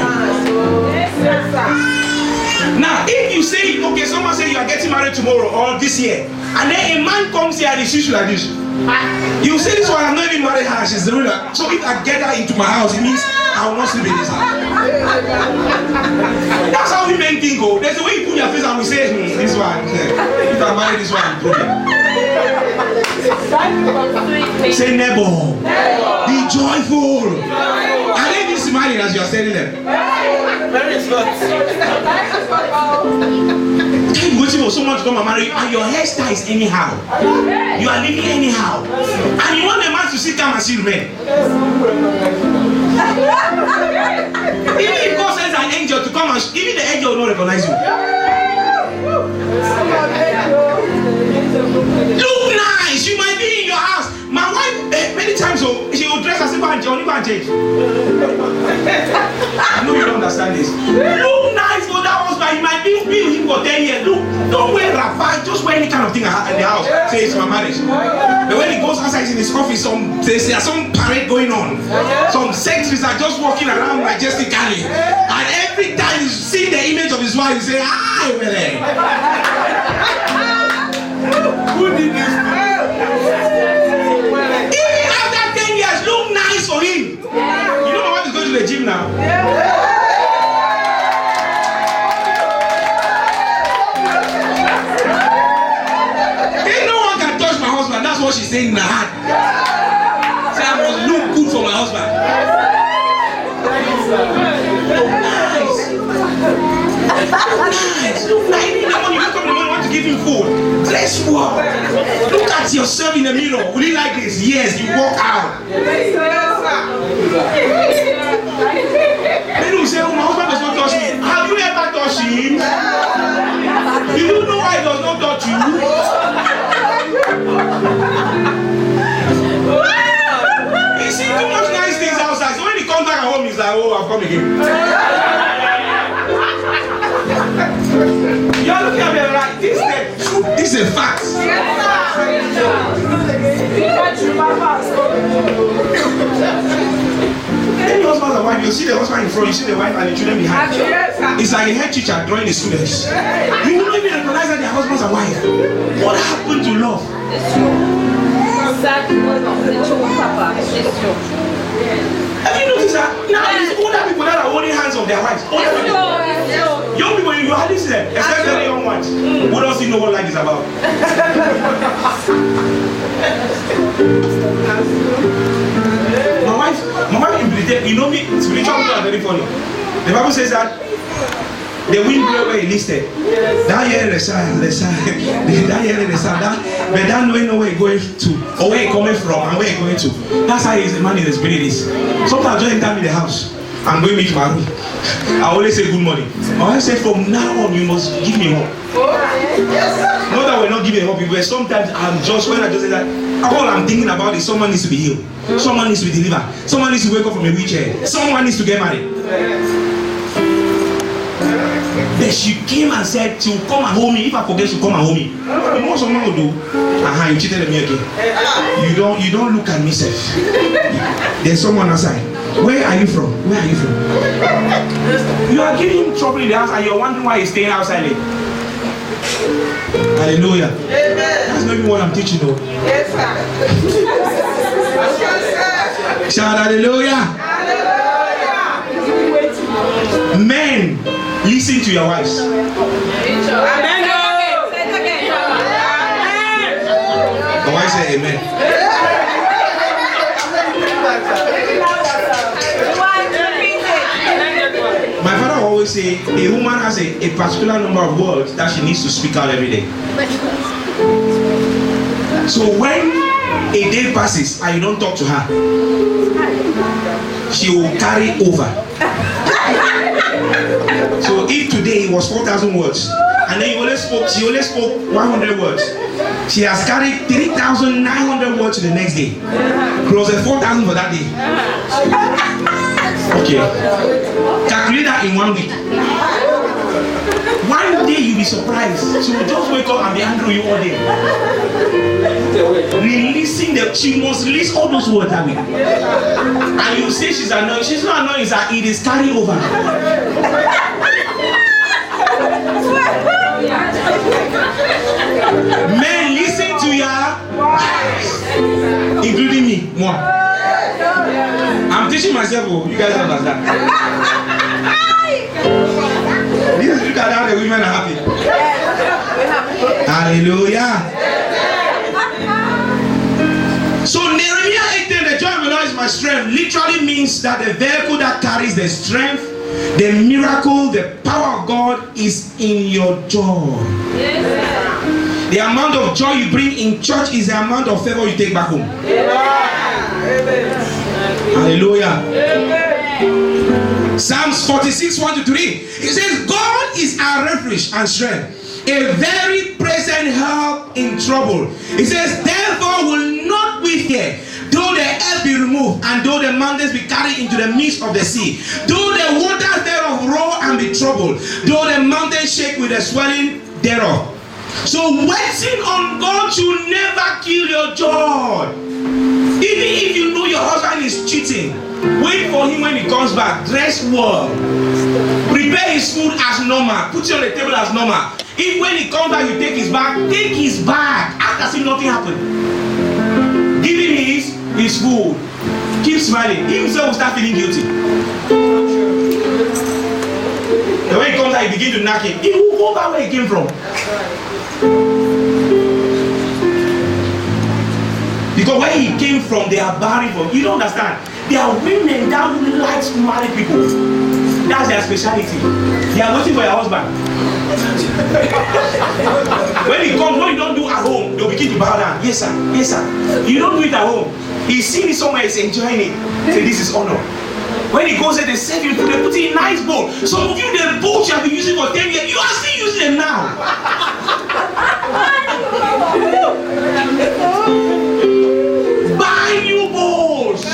Now, if you say, okay, someone say you are getting married tomorrow or this year, and then a man comes here and he sees you like this, you say this one, I'm not even married her, she's the ruler. So if I get her into my house, it means I will not sleep in this house. That's how women think. Oh, there's a way you put your face and we say, this one, if I marry this one, problem. Say neighbor, be joyful. Are they even smiling as you are telling them? Keep waiting for someone to come and marry you, and your hairstyle is anyhow. You are living anyhow, and you want the man to sit down and see remain. Even if God sends an angel to come and even the angel will not recognize you. Look nice. You might be in your house. My wife, many times, she will dress as if I'm Johnny Van Change. I know you don't understand this. Look nice for that husband. You might be with him for 10 years. Look, don't wear wrapper. Just wear any kind of thing in the house. Say it's my marriage. But when he goes outside in his office, there's some parade going on. Some secretaries are just walking around majestically. And every time you see the image of his wife, you say, "Hi, Willie." Who did this? Even after 10 years, look nice for him. You know my wife is going to the gym now. No one can touch my husband. That's what she's saying in her heart. Say I must look good for my husband. Look nice. Look nice. Look nice. Even when you wake up in the morning, you want to give him food. Dress Let's walk. Look at yourself in the mirror. Will you like this? Yes, you walk out. Then you say, oh, my husband does not touch me. Have you ever touched him? Do you know why he does not touch you? He sees too much nice things outside. So when he comes back at home, he's like, oh, I've come again. You're looking at me like, this is a fact. Any husband and wife, you see the husband in front, you see the wife and the children behind. It's like a head teacher drawing the students. You will not even recognize that they are husbands and wives. What happened to love? Have you noticed that now it's older people that are holding hands of their wives? Older people. Young people, you hardly see them, especially young ones who don't see know what life is about. My wife implicated, you know me, spiritual people are very funny. The Bible says that the wind blew where he listed. That year the sun, that year the sun, but that knowing where he's going to, or where he's coming from, and where he's going to. That's how the man in the spirit is. Sometimes I just enter in the house and go meet my room. I always say good morning. I always say from now on you must give me hope. Not that we're not giving hope, but sometimes I'm just, when I just say that, all I'm thinking about is someone needs to be healed, someone needs to be delivered, someone needs to wake up from a wheelchair, someone needs to get married. Then she came and said she will come and hold me. If I forget, she'll come and hold me. You know what someone will do? You cheated me again. You don't look at me, sir. There's someone outside. Where are you from? Where are you from? You are giving him trouble in the house and you're wondering why he's staying outside late. Hallelujah. Amen. That's not even what I'm teaching though. Yes, sir. Shout hallelujah. Hallelujah. Men, listen to your wives. Amen. The wife say amen. My father always say a woman has a particular number of words that she needs to speak out every day. So when a day passes and you don't talk to her, she will carry over. So if today it was 4,000 words and then she only spoke 100 words, she has carried 3,900 words to the next day. Plus the 4,000 for that day. Okay. Calculate that in 1 week. One day you'll be surprised. She will just wake up and be angry with you all day. Releasing she must release all those words that week. And you say she's annoying. She's not annoying, it's that it is carry over. Men, listen to your wives, including me. Moi. I'm teaching myself, you guys don't understand. Look at how the women are happy. Hallelujah. So Nehemiah 8:10, the joy of the Lord is my strength, literally means that the vehicle that carries the strength, the miracle, the power of God is in your joy. The amount of joy you bring in church is the amount of favor you take back home. Hallelujah. Psalms 46:1-3. It says, God is our refuge and strength, a very present help in trouble. It says, therefore will not we fear, though the earth be removed, and though the mountains be carried into the midst of the sea, though the waters thereof roar and be troubled, though the mountains shake with the swelling thereof. So waiting on God should never kill your joy. Even if you know your husband is cheating, wait for him when he comes back. Dress well. Prepare his food as normal. Put it on the table as normal. If when he comes back you take his bag, take his bag. Act as if nothing happened. Give him his food. Keep smiling. He himself will start feeling guilty. And when he comes back, he begin to knock him. He will go back where he came from. Because where he came from, they are barring from. You don't understand. There are women that like to marry people. That's their specialty. They are waiting for your husband. When he comes, what you don't do at home, they'll begin to bow down. Yes, sir. Yes, sir. You don't do it at home. He's seeing it somewhere, he's enjoying it. Say, this is honor. When he goes there, they serve you, they put it in a nice bowl. Some of you, the bowls you have been using for 10 years, you are still using them now. Buy new bowls.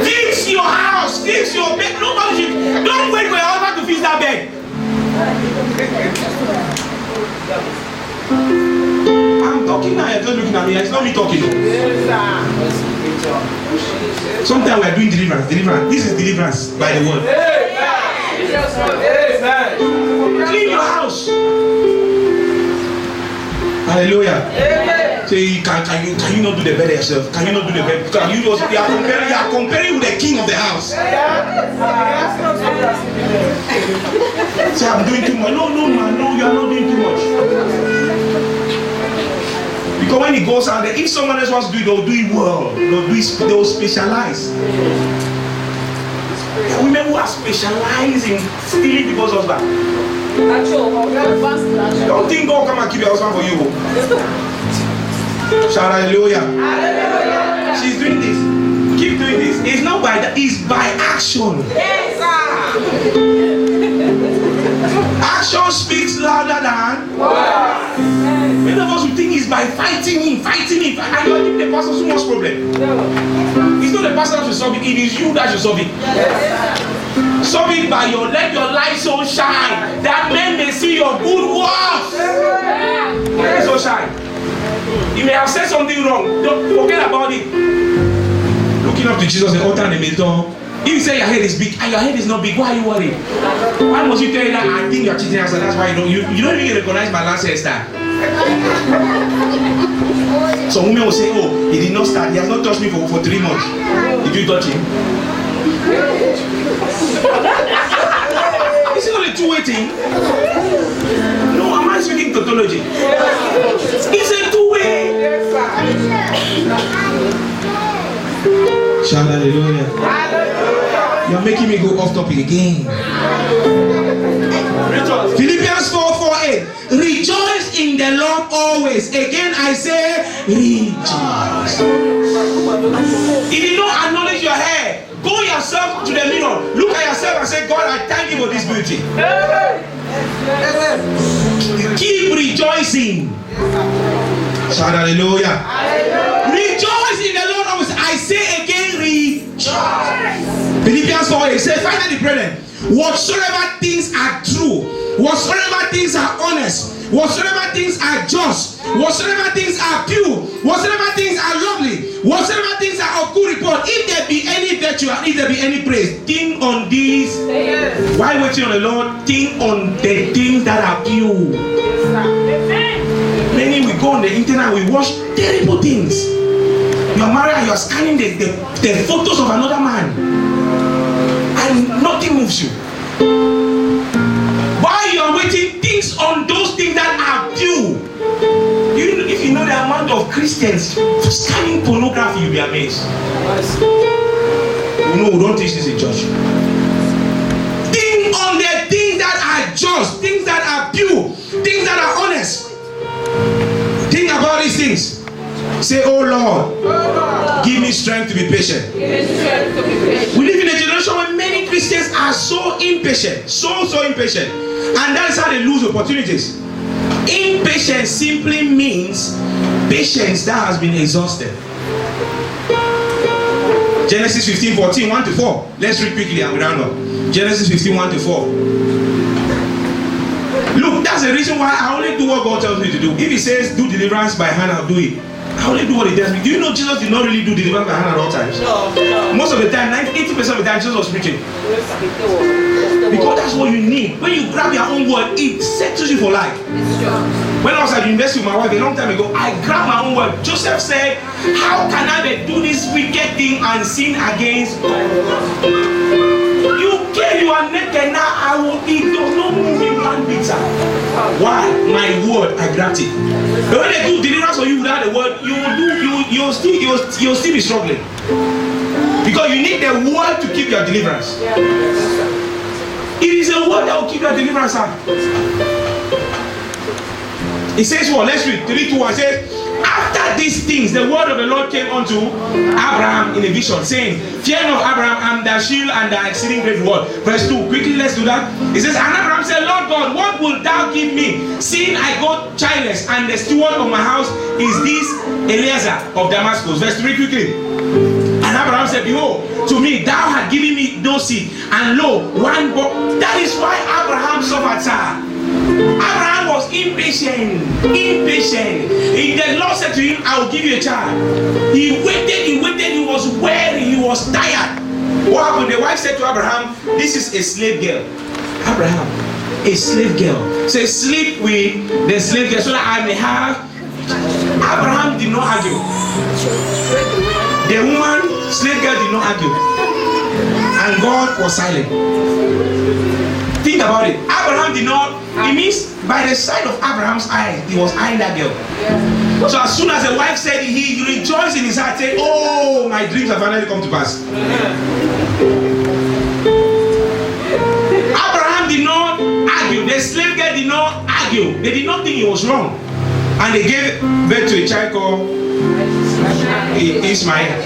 Fix your house, fix your bed. Nobody should. Don't wait for your husband to fix that bed. I'm talking now, you're just looking at me. It's not me talking. Sometimes we are doing deliverance. This is deliverance by the word. Clean your house. Hallelujah. Say, can you not do the bed yourself? Can you not do the bed? Can you just, you are comparing with the king of the house. Say, I'm doing too much. No, man, no, you are not doing too much. Because when he goes out there, if someone else wants to do it, they'll do it well. They'll specialize. There are women who are specialized in stealing people's husband. Don't think God come and keep your husband for you. Shout hallelujah. Hallelujah. She's doing this. Keep doing this. It's not by that, it's by action. Yes, action speaks louder than words. Many of us would think it's by fighting him, and you are giving the pastor so much problem. It's not the pastor that should solve it, it is you that should solve it. Solve it by let your light so shine that men may see your good works. Let it so shine. You may have said something wrong. Don't forget about it. Looking up to Jesus, the altar and the mentor. If you say your head is big and your head is not big, why are you worried? Why must you tell you that I think you're cheating? So that's why you don't even recognize my last hairstyle. Some women will say, oh, he did not start. He has not touched me for 3 months. Did you touch him? Is it not a two-way thing? No, am I speaking tautology? It's a two-way. Shout hallelujah. You're making me go off topic again. Philippians 4:8. Rejoice in the Lord always. Again I say, rejoice. If you don't acknowledge your hair, go yourself to the mirror. Look at yourself and say, God, I thank you for this beauty. Keep rejoicing. Shout hallelujah. Rejoice in the Lord always. I say again, rejoice. Philippians 4:8 says, finally, brethren, whatsoever things are true, whatsoever things are honest, whatsoever things are just, whatsoever things are pure, whatsoever things are lovely, whatsoever things are of good report, if there be any virtue and if there be any praise, think on these. While waiting on the Lord, think on the things that are pure. Many we go on the internet, we watch terrible things. You're married and you're scanning the photos of another man, and nothing moves you. While you're waiting, things on those things that are pure. If you know the amount of Christians scanning pornography, you'll be amazed. No, we don't teach this in church. Think on the things that are just, things that are pure, things that are honest. Think about these things. Say, oh Lord, give me strength to be patient. We live in a generation where many Christians are so impatient, so impatient, and that is how they lose opportunities. Impatience simply means patience that has been exhausted. Genesis 15:14, 1-4. Let's read quickly and we round up. Genesis 15, 1-4. Look, that's the reason why I only do what God tells me to do. If He says do deliverance by hand, I'll do it. I only do what He tells me. Do you know Jesus did not really do deliverance by hand at all times? No. Most of the time, 80% of the time, Jesus was preaching. Because that's what you need. When you grab your own word, it settles you for life. When I was at university with my wife a long time ago, I grabbed my own word. Joseph said, how can I do this wicked thing and sin against God? You came, you are naked, now I will eat. Does not move in one pizza. Why? My word, I grabbed it. But when they do deliverance on you without the word, you'll still be struggling. Because you need the word to keep your deliverance. It is a word that will keep your deliverance out. It says what? Let's read 3:2. It says, after these things, the word of the Lord came unto Abraham in a vision, saying, fear not, Abraham, I am thy shield and thy exceeding great reward. Verse 2, quickly, let's do that. It says, and Abraham said, Lord God, what wilt thou give me, seeing I go childless, and the steward of my house is this Eliezer of Damascus? Verse 3, quickly. And Abraham said, behold, to me thou hast given me no seed, and lo, one boy. That is why Abraham suffered, sir. Abraham was impatient. The Lord said to him, I will give you a child. He waited, he was weary, he was tired. What happened? The wife said to Abraham, this is a slave girl. Abraham, a slave girl. Say, sleep with the slave girl so that I may have. Abraham did not argue. The woman, slave girl, did not argue. And God was silent. Think about it. Abraham did not. It means by the side of Abraham's eye, he was eyeing that girl. So as soon as the wife said it, he rejoiced in his heart, saying, oh, my dreams have finally come to pass. Abraham did not argue. The slave girl did not argue. They did not think he was wrong. And they gave birth to a child called Ishmael.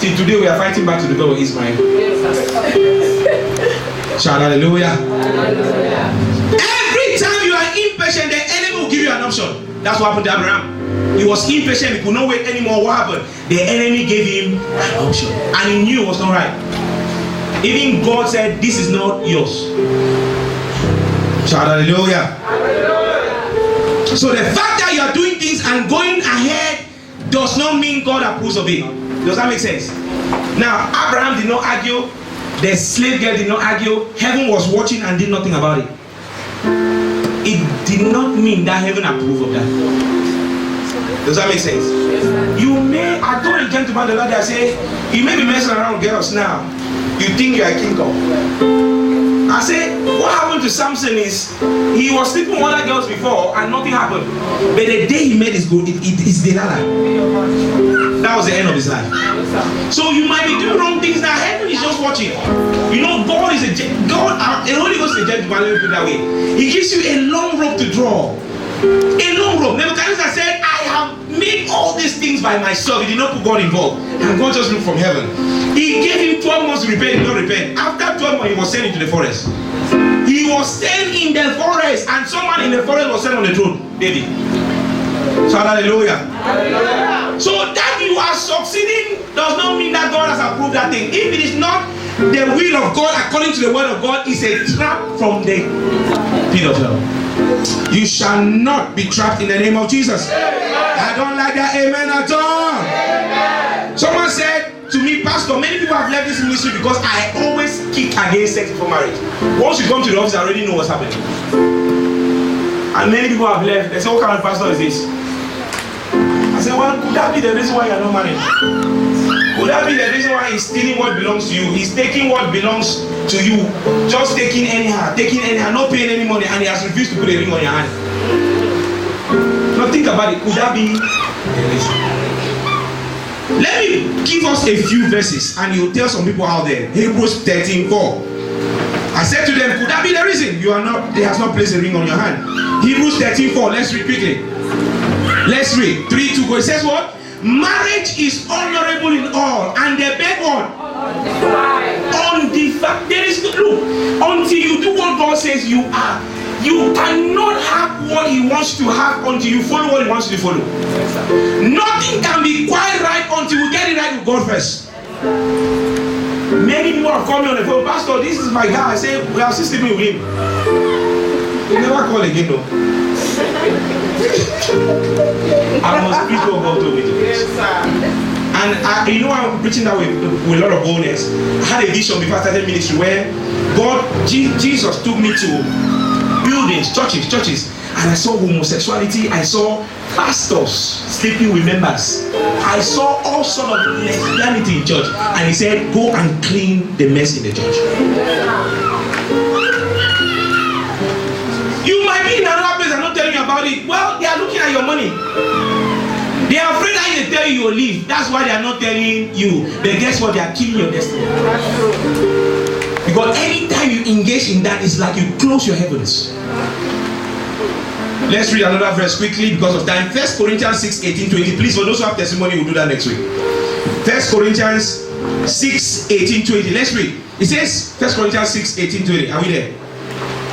Till today we are fighting back to the God of Ishmael. Shout hallelujah. Every time you are impatient, the enemy will give you an option. That's what happened to Abraham. He was impatient, he could not wait anymore. What happened? The enemy gave him an option. And he knew it was not right. Even God said, this is not yours. Shout hallelujah. So the fact that you are doing things and going ahead does not mean God approves of it. Does that make sense? Now, Abraham did not argue. The slave girl did not argue. Heaven was watching and did nothing about it. It did not mean that heaven approved of that. Does that make sense? You may, I told a gentleman the other day, I say, you may be messing around with girls now. You think you are a king of. I say, what happened to Samson is, he was sleeping with other girls before and nothing happened. But the day he met his goal, it's Delilah. That was the end of his life. So you might be doing wrong things now. Heaven is just watching. You know, God is the Holy Ghost is a gentleman, let me put it that way. He gives you a long rope to draw. A long rope. Nebuchadnezzar said, I have made all these things by myself. He did not put God involved. And God just looked from heaven. He gave him 12 months to repent, he did not repent. After 12 months, he was sent into the forest. He was sent in the forest, and someone in the forest was sent on the throne. David. So hallelujah. Hallelujah. So that you are succeeding does not mean that God has approved that thing. If it is not the will of God according to the word of God, it's a trap from the pit of hell. You shall not be trapped in the name of Jesus. Amen. I don't like that amen at all. Amen. Someone said to me, Pastor, many people have left this ministry because I always kick against sex before marriage. Once you come to the office, I already know what's happening. And many people have left. They say, what kind of pastor is this? I said, well, could that be the reason why you are not married? Could that be the reason why he's stealing what belongs to you? He's taking what belongs to you, just taking anyhow, not paying any money, and he has refused to put a ring on your hand. Now think about it. Could that be the reason? Let me give us a few verses, and you'll tell some people out there. Hebrews 13:4. I said to them, could that be the reason you are not? They has not placed a ring on your hand. Hebrews 13:4. Let's read quickly. Let's read 3:2. It says what? Marriage is honorable in all, and the bed what? Undefined. There is no look. Until you do what God says you are, you cannot have what He wants to have until you follow what He wants you to follow. Nothing can be quite right until we get it right with God first. Many people have called me on the phone, Pastor, this is my guy. I say, we are still sleeping with him. They never call again though. I must preach what God told me to preach. And you know, I'm preaching that with a lot of boldness. I had a vision before I started ministry where Jesus took me to buildings, churches, and I saw homosexuality. I saw pastors sleeping with members. I saw all sort of lesbianity in church, and he said, go and clean the mess in the church. You might be in another it? Well, they are looking at your money. They are afraid that they tell you leave. That's why they are not telling you. But guess what? They are killing your destiny. Because anytime you engage in that, it's like you close your heavens. Let's read another verse quickly because of time. 1 Corinthians 6, 18, 20. Please, for those who have testimony, we'll do that next week. 1 Corinthians 6, 18, 20. Let's read. It says 1 Corinthians 6, 18, 20. Are we there?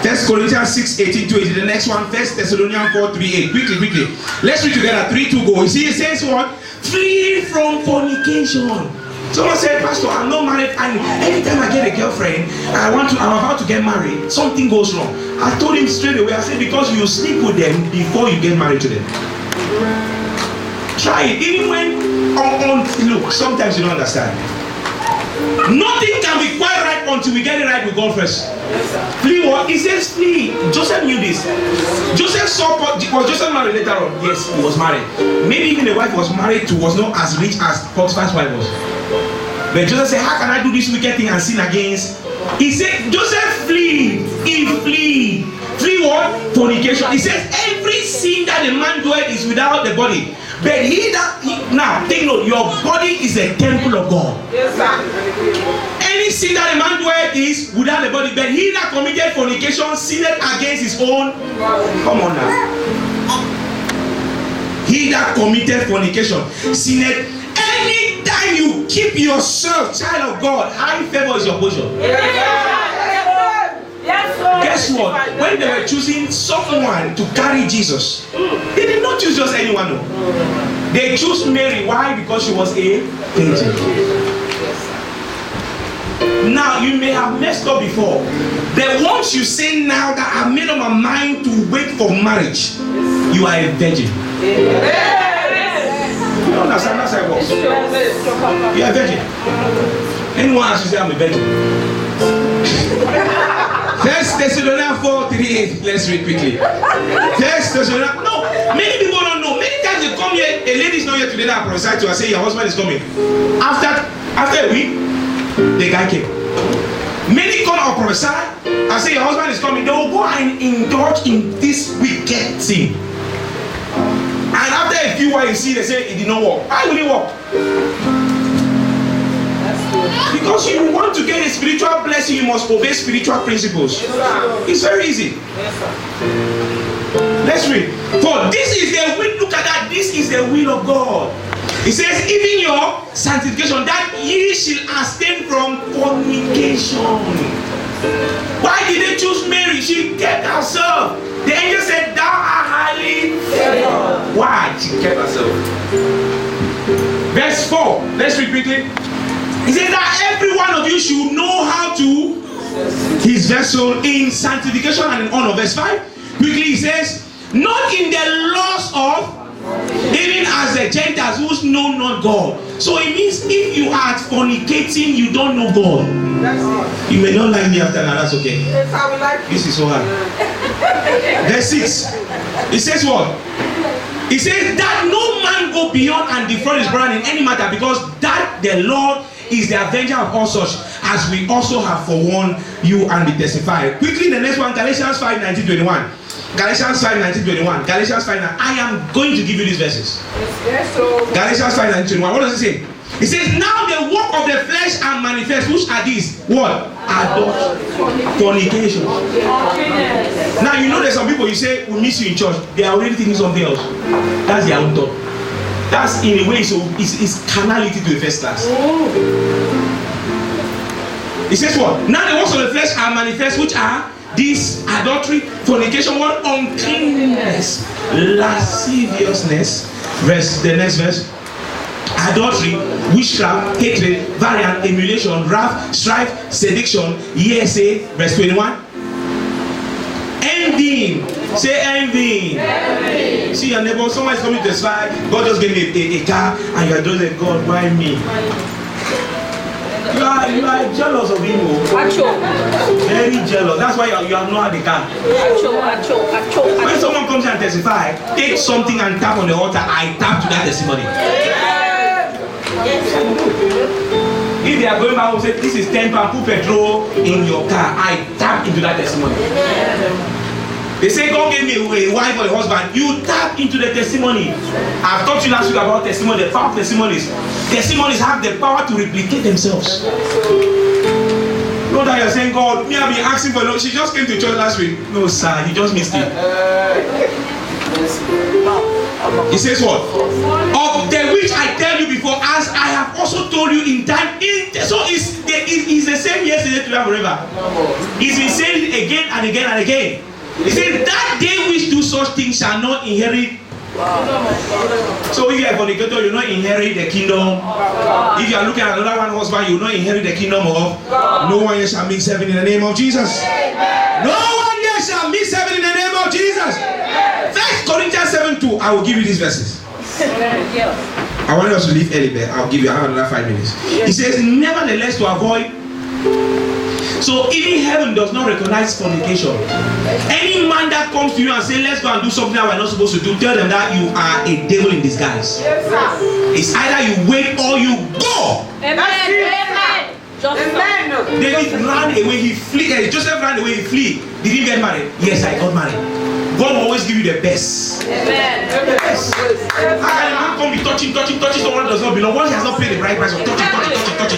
1 Corinthians 6, 18, 20. The next one, 1 Thessalonians 4, 3, 8. Quickly. Let's read together. 3, 2, go. You see, it says what? Flee from fornication. Someone said, Pastor, I'm not married, and every time I get a girlfriend, I'm about to get married, something goes wrong. I told him straight away, I said, because you sleep with them before you get married to them. Try it. Even when, look, sometimes you don't understand. Nothing can be quite right until we get it right with God first. Flee what? He says flee. Joseph knew this. Joseph saw, was Joseph married later on? Yes, he was married. Maybe even the wife was married to was not as rich as Potiphar's wife was. But Joseph said, how can I do this wicked thing and sin against? He said, Joseph flee. He flee. Flee what? Fornication. He says, every sin that a man doeth is without the body. But now take note, your body is a temple of God. Yes, sir. Any sin that a man doeth is without the body. But he that committed fornication sinned against his own. Come on now. He that committed fornication sinned. Anytime you keep yourself child of God, high favor is your portion. Guess what? When they were choosing someone to carry Jesus, they did not choose just anyone. No. They chose Mary. Why? Because she was a virgin. Now you may have messed up before, but once you say now that I've made up my mind to wait for marriage, you are a virgin. You don't understand that's how it works. You are a virgin. Anyone else you say I'm a virgin? 1 Thessalonians 4, 3, 8. Let's read quickly. 1 Thessalonians. No, many people don't know. Many times they come here, a lady is not here today that I prophesy to her, say your husband is coming. After a week, the guy came. Many come or prophesy and say your husband is coming. They will go and indulge in this wicked thing. And after a few while you see, they say it did not work. Why will it work? Because you want to get a spiritual blessing, you must obey spiritual principles. It's very easy. Let's read. For this is the will, look at that, this is the will of God. It says, even your sanctification, that ye shall abstain from fornication. Why did they choose Mary? She kept herself. The angel said, thou art highly favored. Why? She kept herself. Verse 4. Let's read quickly. He said that every one of you should know how to his vessel in sanctification and in honor. Verse 5. Quickly he says, not in the laws of, even as the Gentiles who know not God. So it means if you are fornicating, you don't know God. You may not like me after that, that's okay. This is so hard. Verse 6. It says what? It says that no man go beyond and defraud his brother in any matter, because that the Lord is the avenger of all such, as we also have forewarned you and be testified. Quickly, the next one, Galatians 5, 19, 21. Galatians 5, 19, 21. Galatians 5, 19. I am going to give you these verses. Yes, Galatians 5, 19, 21. What does it say? It says, now the work of the flesh are manifest. Which are these? What? Adultery, fornication. Now you know there's some people you say we miss you in church. They are already thinking something else. That's their own thought. That's in a way, so it's carnality to the first class. It says what? Now the works of the flesh are manifest, which are this: adultery, fornication, what? Uncleanness, lasciviousness. The next verse. Adultery, witchcraft, hatred, variance, emulation, wrath, strife, sedition, hearsay. Verse 21. Envying. Say envying. See your neighbor, someone is coming to testify. God just gave me a car, and you are just like, God, why me? You are jealous of him. Very jealous. That's why you have not had the car. When someone comes and testify, take something and tap on the altar. I tap to that testimony. If they are going back and say, this is £10, put petrol in your car, I tap into that testimony. They say God gave me a wife or a husband. You tap into the testimony. I've taught you last week about testimony, the power of testimonies. Testimonies have the power to replicate themselves. Not that you're saying, God, me, I've been asking for she just came to church last week. No, sir, you just missed it. He says what? Of the which I tell you before, as I have also told you in time. So it's the same yesterday, today, forever. He's been saying it again and again and again. He said, that they which do such things shall not inherit. So if you are a fornicator, you will not inherit the kingdom. If you are looking at another one husband, you will not inherit the kingdom of. No one here shall mix heaven in the name of Jesus. No one here shall mix heaven in the name of Jesus. 1 Corinthians 7:2. I will give you these verses. I want us to leave early, but I'll give you another 5 minutes. He says, nevertheless, to avoid. So even heaven does not recognize fornication. Any man that comes to you and says, let's go and do something that we're not supposed to do, tell them that you are a devil in disguise. It's either you wait or you go. Amen. David ran away, he flee. Joseph ran away, he flee. Did he get married? Yes, I got married. God will always give you the best. Amen. The best. How can a man come be touching someone that does not belong? Once he has not paid the right price of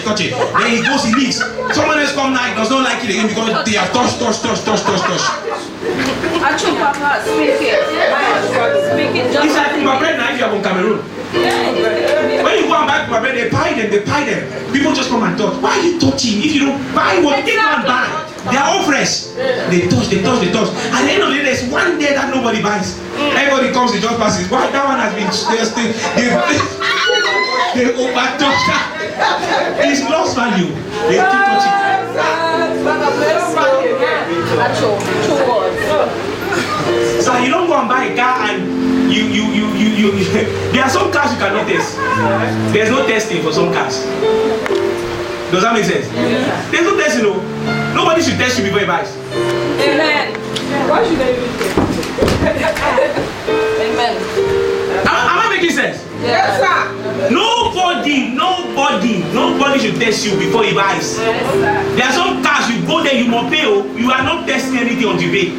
touch it. Then he goes, he leaves. Someone else come now, he does not like it again because they have touched. Actually, Papa, speak it. It's like my bread now if you are from Cameroon. When you go and buy my bread, they buy them. People just come and touch. Why are you touching? If you don't buy what they can't buy, they are all fresh. They touch. At the end of the day, there's one day that nobody buys. Everybody comes, they just passes. Why? That one has been tested. They overtouched that. It's lost value. They keep touching. So you don't go and buy a car and you there are some cars you cannot test. There's no testing for some cars. Does that make sense? There's no testing, no. Nobody should test you before he buys. Amen. Why should I even test? Amen. Am I making sense? Yes, sir. Nobody should test you before he buys. There are some cars you go there, you must pay. You are not testing anything until you pay.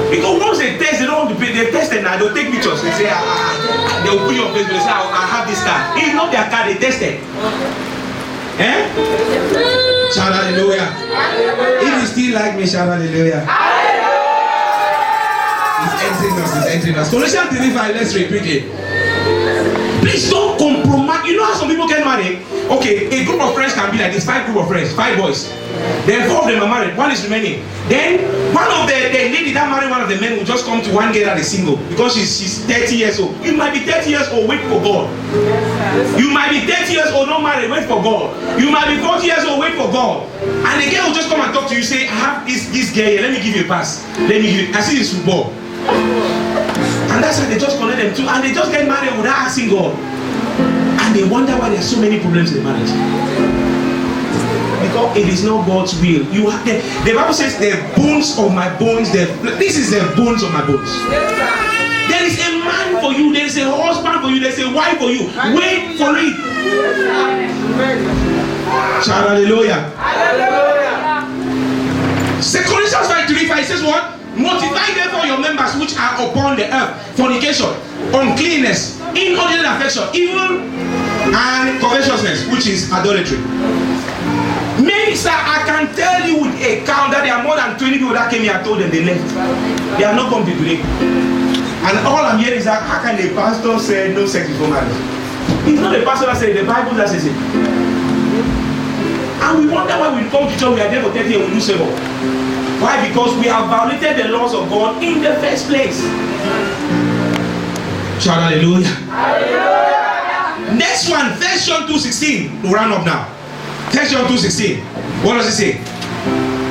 Because once they test, they don't want to pay. They test it now, they'll take pictures. They say, they'll put your face. They say, I have this car. It's not their car, they test it. Shout hallelujah. If you still like me, shout hallelujah. It's entering us. Colossians 3:5, let's read quickly. Please don't compromise. You know how some people get married? Okay, a group of friends can be like this. 5 group of friends, 5 boys. Then 4 of them are married, 1 is remaining. Then one of the lady that married one of the men will just come to one girl that is single because she's 30 years old. You might be 30 years old, wait for God. You might be 30 years old, not married, wait for God. You might be 40 years old, wait for God. And the girl will just come and talk to you, say, I have this girl here, let me give you a pass. Let me give you, I see this football. And that's how they just connect them too. And they just get married without asking God. And they wonder why there are so many problems in the marriage. Because it is not God's will. You have the Bible says the bones of my bones, this is the bones of my bones. There is a man for you, there is a husband for you, there is a wife for you. Wait for it. Shout hallelujah. Second Corinthians 5:3 says what? Mortify therefore your members which are upon the earth: fornication, uncleanness, inordinate affection, evil, and covetousness, which is idolatry. Maybe, sir, I can tell you with a count that there are more than 20 people that came here and told them they left. They are not coming today. And all I'm hearing is that how can the pastor say no sex before marriage? It's not the pastor that says it, the Bible that says it. And we wonder why we come to church, we are there for 30 years, we do seven. Why? Because we have violated the laws of God in the first place. Shout hallelujah. Hallelujah. Next one, 1 John 2:16. We'll round up now. 1 John 2:16. What does it say?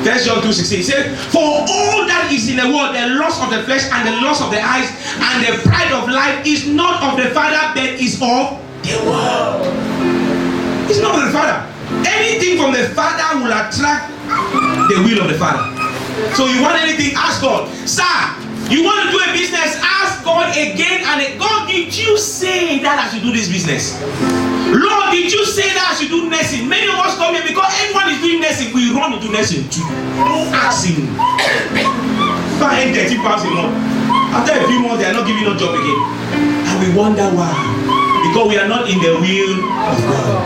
1 John 2:16. It says, for all that is in the world, the lust of the flesh and the lust of the eyes and the pride of life is not of the Father, but is of the world. It's not of the Father. Anything from the Father will attract the will of the Father. So you want anything, ask God. Sir, you want to do a business, ask God again and again. God, did you say that I should do this business? Lord, did you say that I should do nursing? Many of us come here because everyone is doing nursing. We run into nursing too. Don't ask him. 30 pounds a month. After a few months, they are not giving us job again. And we wonder why. Because we are not in the will of God.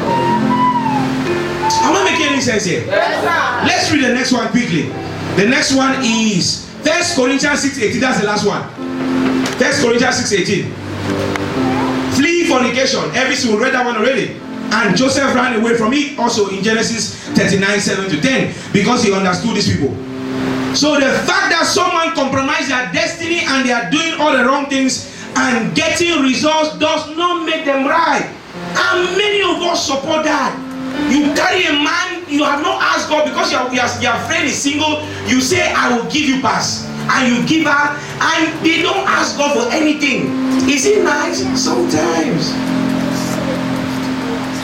Am I making any sense here? Yes, sir. Let's read the next one quickly. The next one is 1 Corinthians 6:18. That's the last one. 1 Corinthians 6:18. Flee fornication. Every single read that one already. And Joseph ran away from it also in Genesis 39:7-10 because he understood these people. So the fact that someone compromised their destiny and they are doing all the wrong things and getting results does not make them right. And many of us support that. You carry a man, you have not asked God because your friend is single, you say, I will give you pass. And you give her, and they don't ask God for anything. Is it nice? Sometimes.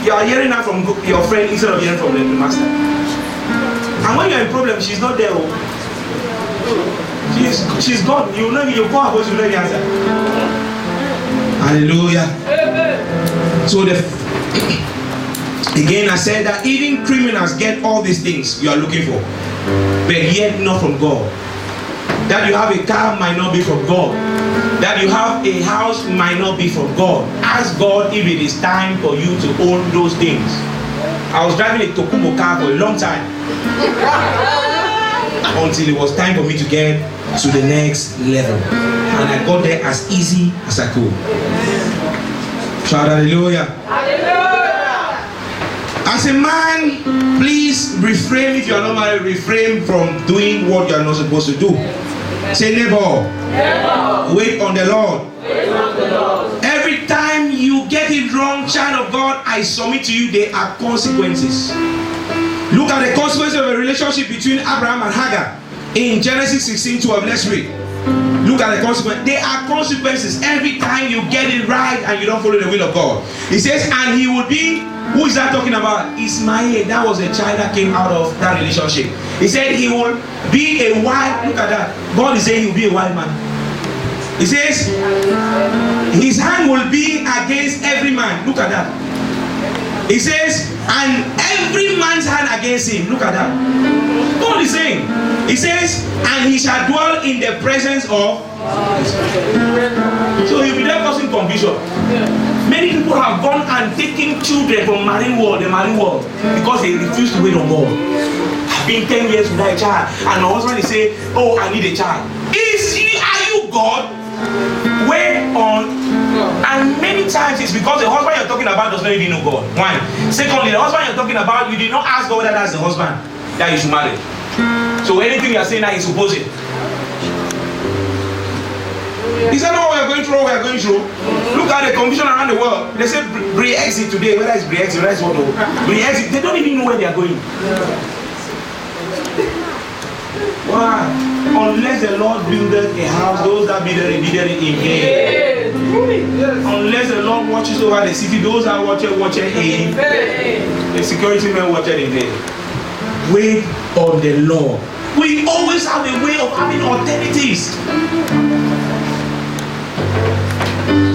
You are hearing that from your friend instead of hearing from the master. And when you're in problem, she's not there. She's gone. You know, you call her, but you know the answer. Hallelujah. So again, I said that even criminals get all these things you are looking for, but yet not from God. That you have a car might not be from God. That you have a house might not be from God. Ask God if it is time for you to own those things. I was driving a Tokumo car for a long time until it was time for me to get to the next level, and I got there as easy as I could. Shout hallelujah. As a man, please refrain, if you are not married, refrain from doing what you are not supposed to do. Say neighbor, wait on the Lord. Every time you get it wrong, child of God, I submit to you, there are consequences. Look at the consequences of a relationship between Abraham and Hagar in Genesis 16:12. Let's read. Look at the consequences. There are consequences every time you get it right and you don't follow the will of God. He says, and he will be, who is that talking about? Ismael. That was the child that came out of that relationship. He said he will be a wild, look at that. God is saying he will be a wild man. He says his hand will be against every man. Look at that. He says, and every man's hand against him. Look at that. God is saying, he says, and he shall dwell in the presence of. So he'll be there causing confusion. Many people have gone and taken children from the marine world, because they refuse to wait on God. I've been 10 years without a child, and my husband is saying, oh, I need a child. Are you God? Wait on. And many times it's because the husband you're talking about does not even know God. One. Secondly, the husband you're talking about, you did not ask God whether that's the husband that you should marry. So anything you are saying that is opposing. Is that not what we are going through? We are going through. Look at the confusion around the world. They say Brexit today, whether it's Brexit, whether it's what, Brexit, they don't even know where they are going. Why? Unless the Lord buildeth a house, those that build it in vain. Unless the Lord watches over the city, those that watch it in vain. The security men watch it in vain. Wait on the Lord. We always have a way of having alternatives.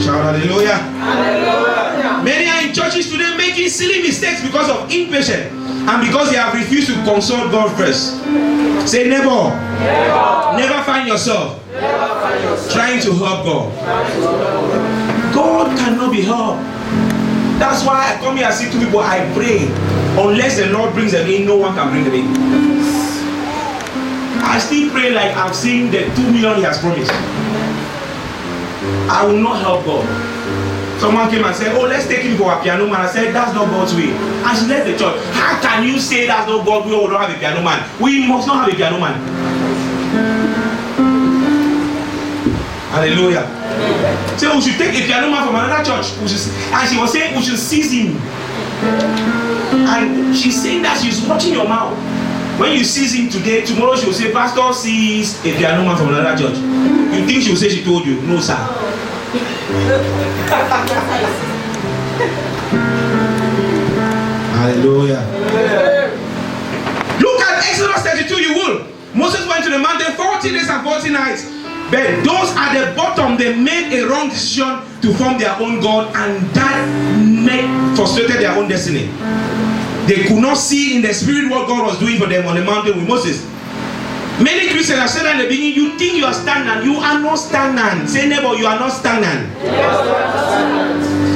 Shout hallelujah. Hallelujah. Many are in churches today making silly mistakes because of impatience and because they have refused to consult God first. Say neighbor, never find yourself trying to help God. God cannot be helped. That's why I come here and see two people, I pray. Unless the Lord brings them in, no one can bring them in. I still pray like I've seen the 2 million he has promised. I will not help God. Someone came and said, oh, let's take him for a piano man. I said, that's not God's way. And she left the church. How can you say that's not God's way? We don't have a piano man. We must not have a piano man. Hallelujah. So we should take a piano man from another church. And she was saying we should seize him. And she's saying that she's watching your mouth. When you seize him today, tomorrow she will say, Pastor sees a piano man from another church. You think she will say she told you? No, sir. Hallelujah. Look at Exodus 32, you will. Moses went to the mountain 40 days and 40 nights. But those at the bottom, they made a wrong decision to form their own God, and that frustrated their own destiny. They could not see in the spirit what God was doing for them on the mountain with Moses. Many Christians have said that in the beginning, you think you are stagnant. You are not stagnant. Say neighbor, you are not stagnant.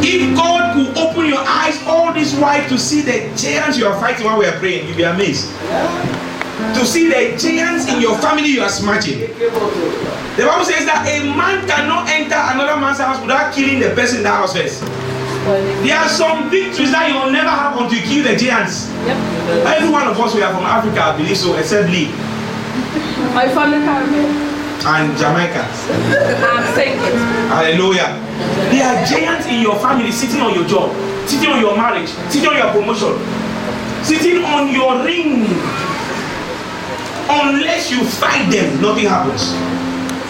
If God could open your eyes all this while to see the giants you are fighting while we are praying, you'll be amazed. To see the giants in your family you are smashing. The Bible says that a man cannot enter another man's house without killing the person in the house first. There are some victories that you will never have until you kill the giants. Every one of us, we are from Africa, I believe so, except Lee. My family Caribbean. And Jamaica. I'm saying it. Hallelujah. There are giants in your family sitting on your job, sitting on your marriage, sitting on your promotion, sitting on your ring. Unless you fight them, nothing happens.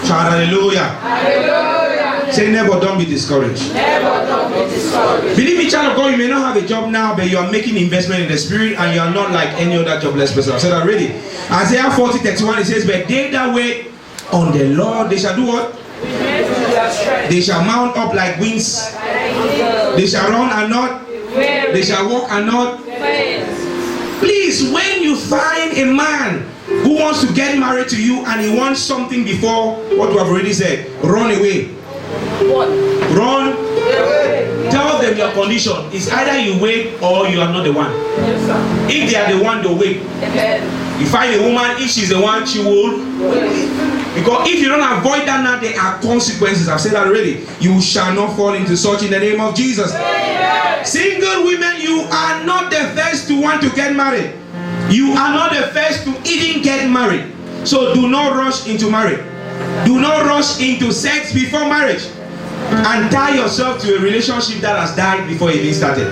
Shout hallelujah. Hallelujah. Say neighbor, don't be discouraged. Never don't be discouraged. Believe me, child of God, you may not have a job now, but you are making investment in the spirit and you are not like any other jobless person. I've said that already. Isaiah 40:31, it says, but they that wait on the Lord, they shall do what? They shall mount up like wings. They shall run and not. They shall walk and not. Please, when you find a man who wants to get married to you and he wants something before what we have already said, run away. Run. Tell them your condition. It's either you wait or you are not the one. If they are the one, they'll wait. You find a woman, if she's the one, she will wait. Because if you don't avoid that now, there are consequences. I've said that already. You shall not fall into such in the name of Jesus. Single women, you are not the first to want to get married. You are not the first to even get married. So do not rush into marriage. Do not rush into sex before marriage. And tie yourself to a relationship that has died before it even started.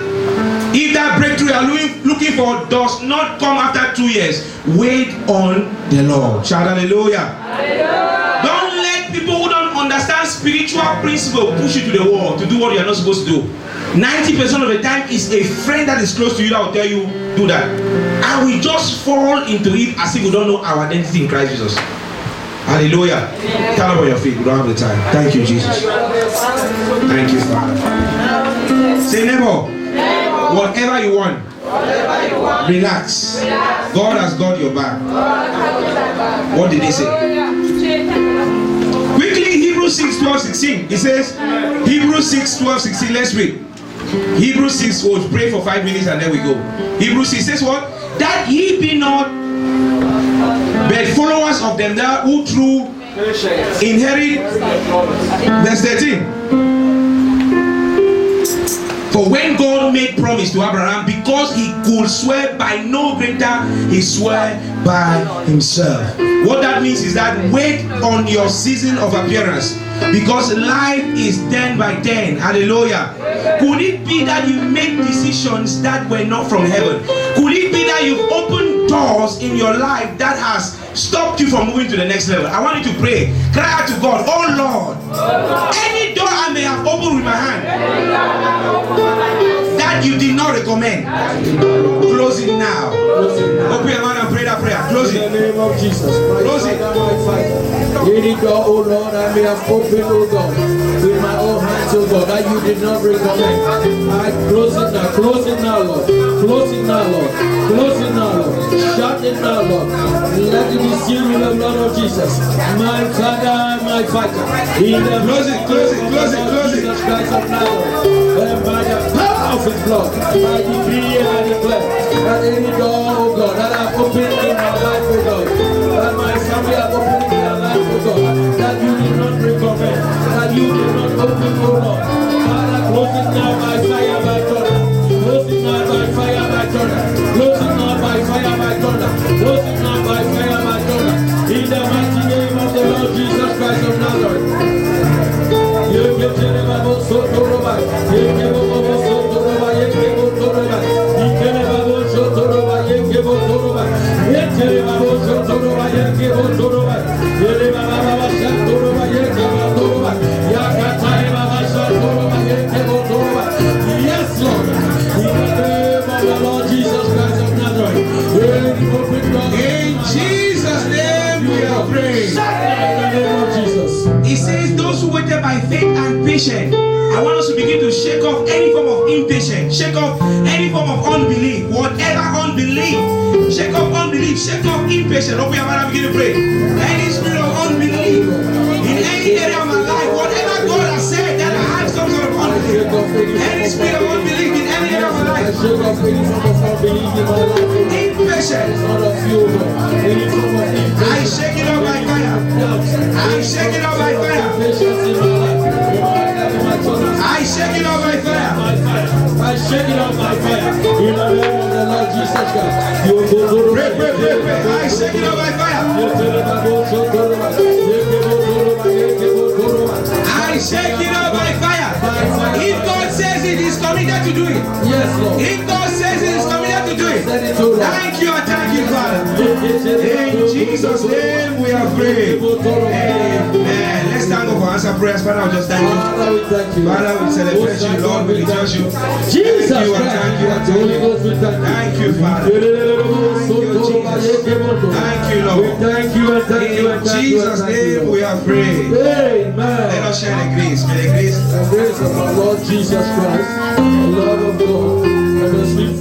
If that breakthrough you are looking for does not come after 2 years, wait on the Lord. Shout hallelujah. Hallelujah. Don't let people who don't understand spiritual principle push you to the wall to do what you are not supposed to do. 90% of the time is a friend that is close to you that will tell you do that. And we just fall into it as if we don't know our identity in Christ Jesus. Hallelujah. Stand up on your feet. We don't have the time. Thank you, Jesus. Thank you, Father. Say neighbor, whatever you want, relax. God has got your back. What did they say? Quickly, Hebrews 6:12-16. It says, Hebrews 6:12-16. Let's read. Hebrews 6, we'll pray for 5 minutes and then we go. Hebrews 6 says what? That ye be not but followers of them that who through inherit. Verse 13. For when God made promise to Abraham, because he could swear by no greater, he swore by himself. What that means is that wait on your season of appearance, because life is 10 by 10. Hallelujah. Could it be that you make decisions that were not from heaven? Could it be that you've opened doors in your life that has stopped you from moving to the next level? I want you to pray. Cry out to God, oh Lord, any door I may have opened with my hand that you did not recommend, close it now. Open your mouth and pray that prayer. Close it. In the name of Jesus. Close it. Any door, oh Lord, I may have opened, oh God, with my own hands, oh God, that you did not recommend. I close it now. Close it now, Lord. Close it now, Lord. Close it now, Lord. Shut it now, Lord. Let it be sealed with the blood of Jesus. My Father, my Father. In the Close it, close it, close it, close it. Jesus Christ of Nazareth. And by the power of his blood, I decree and I declare that any door, oh God, that I've opened in my life, oh God, that my family have opened in their life, oh God, that you did not recommend, that you did not open, oh Lord. Father, close it now by fire, by thunder. Close it now by fire, by thunder. Close it now by fire, by thunder. Close it now by fire, by thunder. In the mighty name of the Lord Jesus Christ of Nazareth. Yes, Lord. In the name of the Lord Jesus Christ of Nazareth. In Jesus' name we are praying. In the name of Jesus. It says those who waited by faith and patience. I want us to begin to shake off any form of impatience. Shake off any form of unbelief. Whatever unbelief. Shake off unbelief. unbelief, shake off impatience. Open your mouth and begin to pray. Any spirit of unbelief in any area of my life, whatever God has said, that I have some sort of unbelief. Any spirit of unbelief in any area of my life. Impatience. I shake it off by fire. I shake it off by fire. I shake it off by fire. I shake it off by fire. In the name of the Lord Jesus Christ. Pray, pray, pray, pray. I shake it off by fire. I shake it off by fire. If God says it, He's committed to do it. Yes, Lord. If God says it, He's committed to do it. Thank you and thank you, Father. In Jesus' name we are praying. Amen. Let's stand up for answer prayers. Father, we just thank you. Father, we thank you. Father, we celebrate you. Lord, we rejoice you. Jesus Thank you and Christ. thank you and Holy thank Ghost, we you. thank you. Thank you, Father. Thank you, Lord. We thank you and thank you In and thank you. Jesus' name we are praying. Let Amen. us share the grace. May the grace The grace of our Lord Jesus Christ, the love of God, and the sweet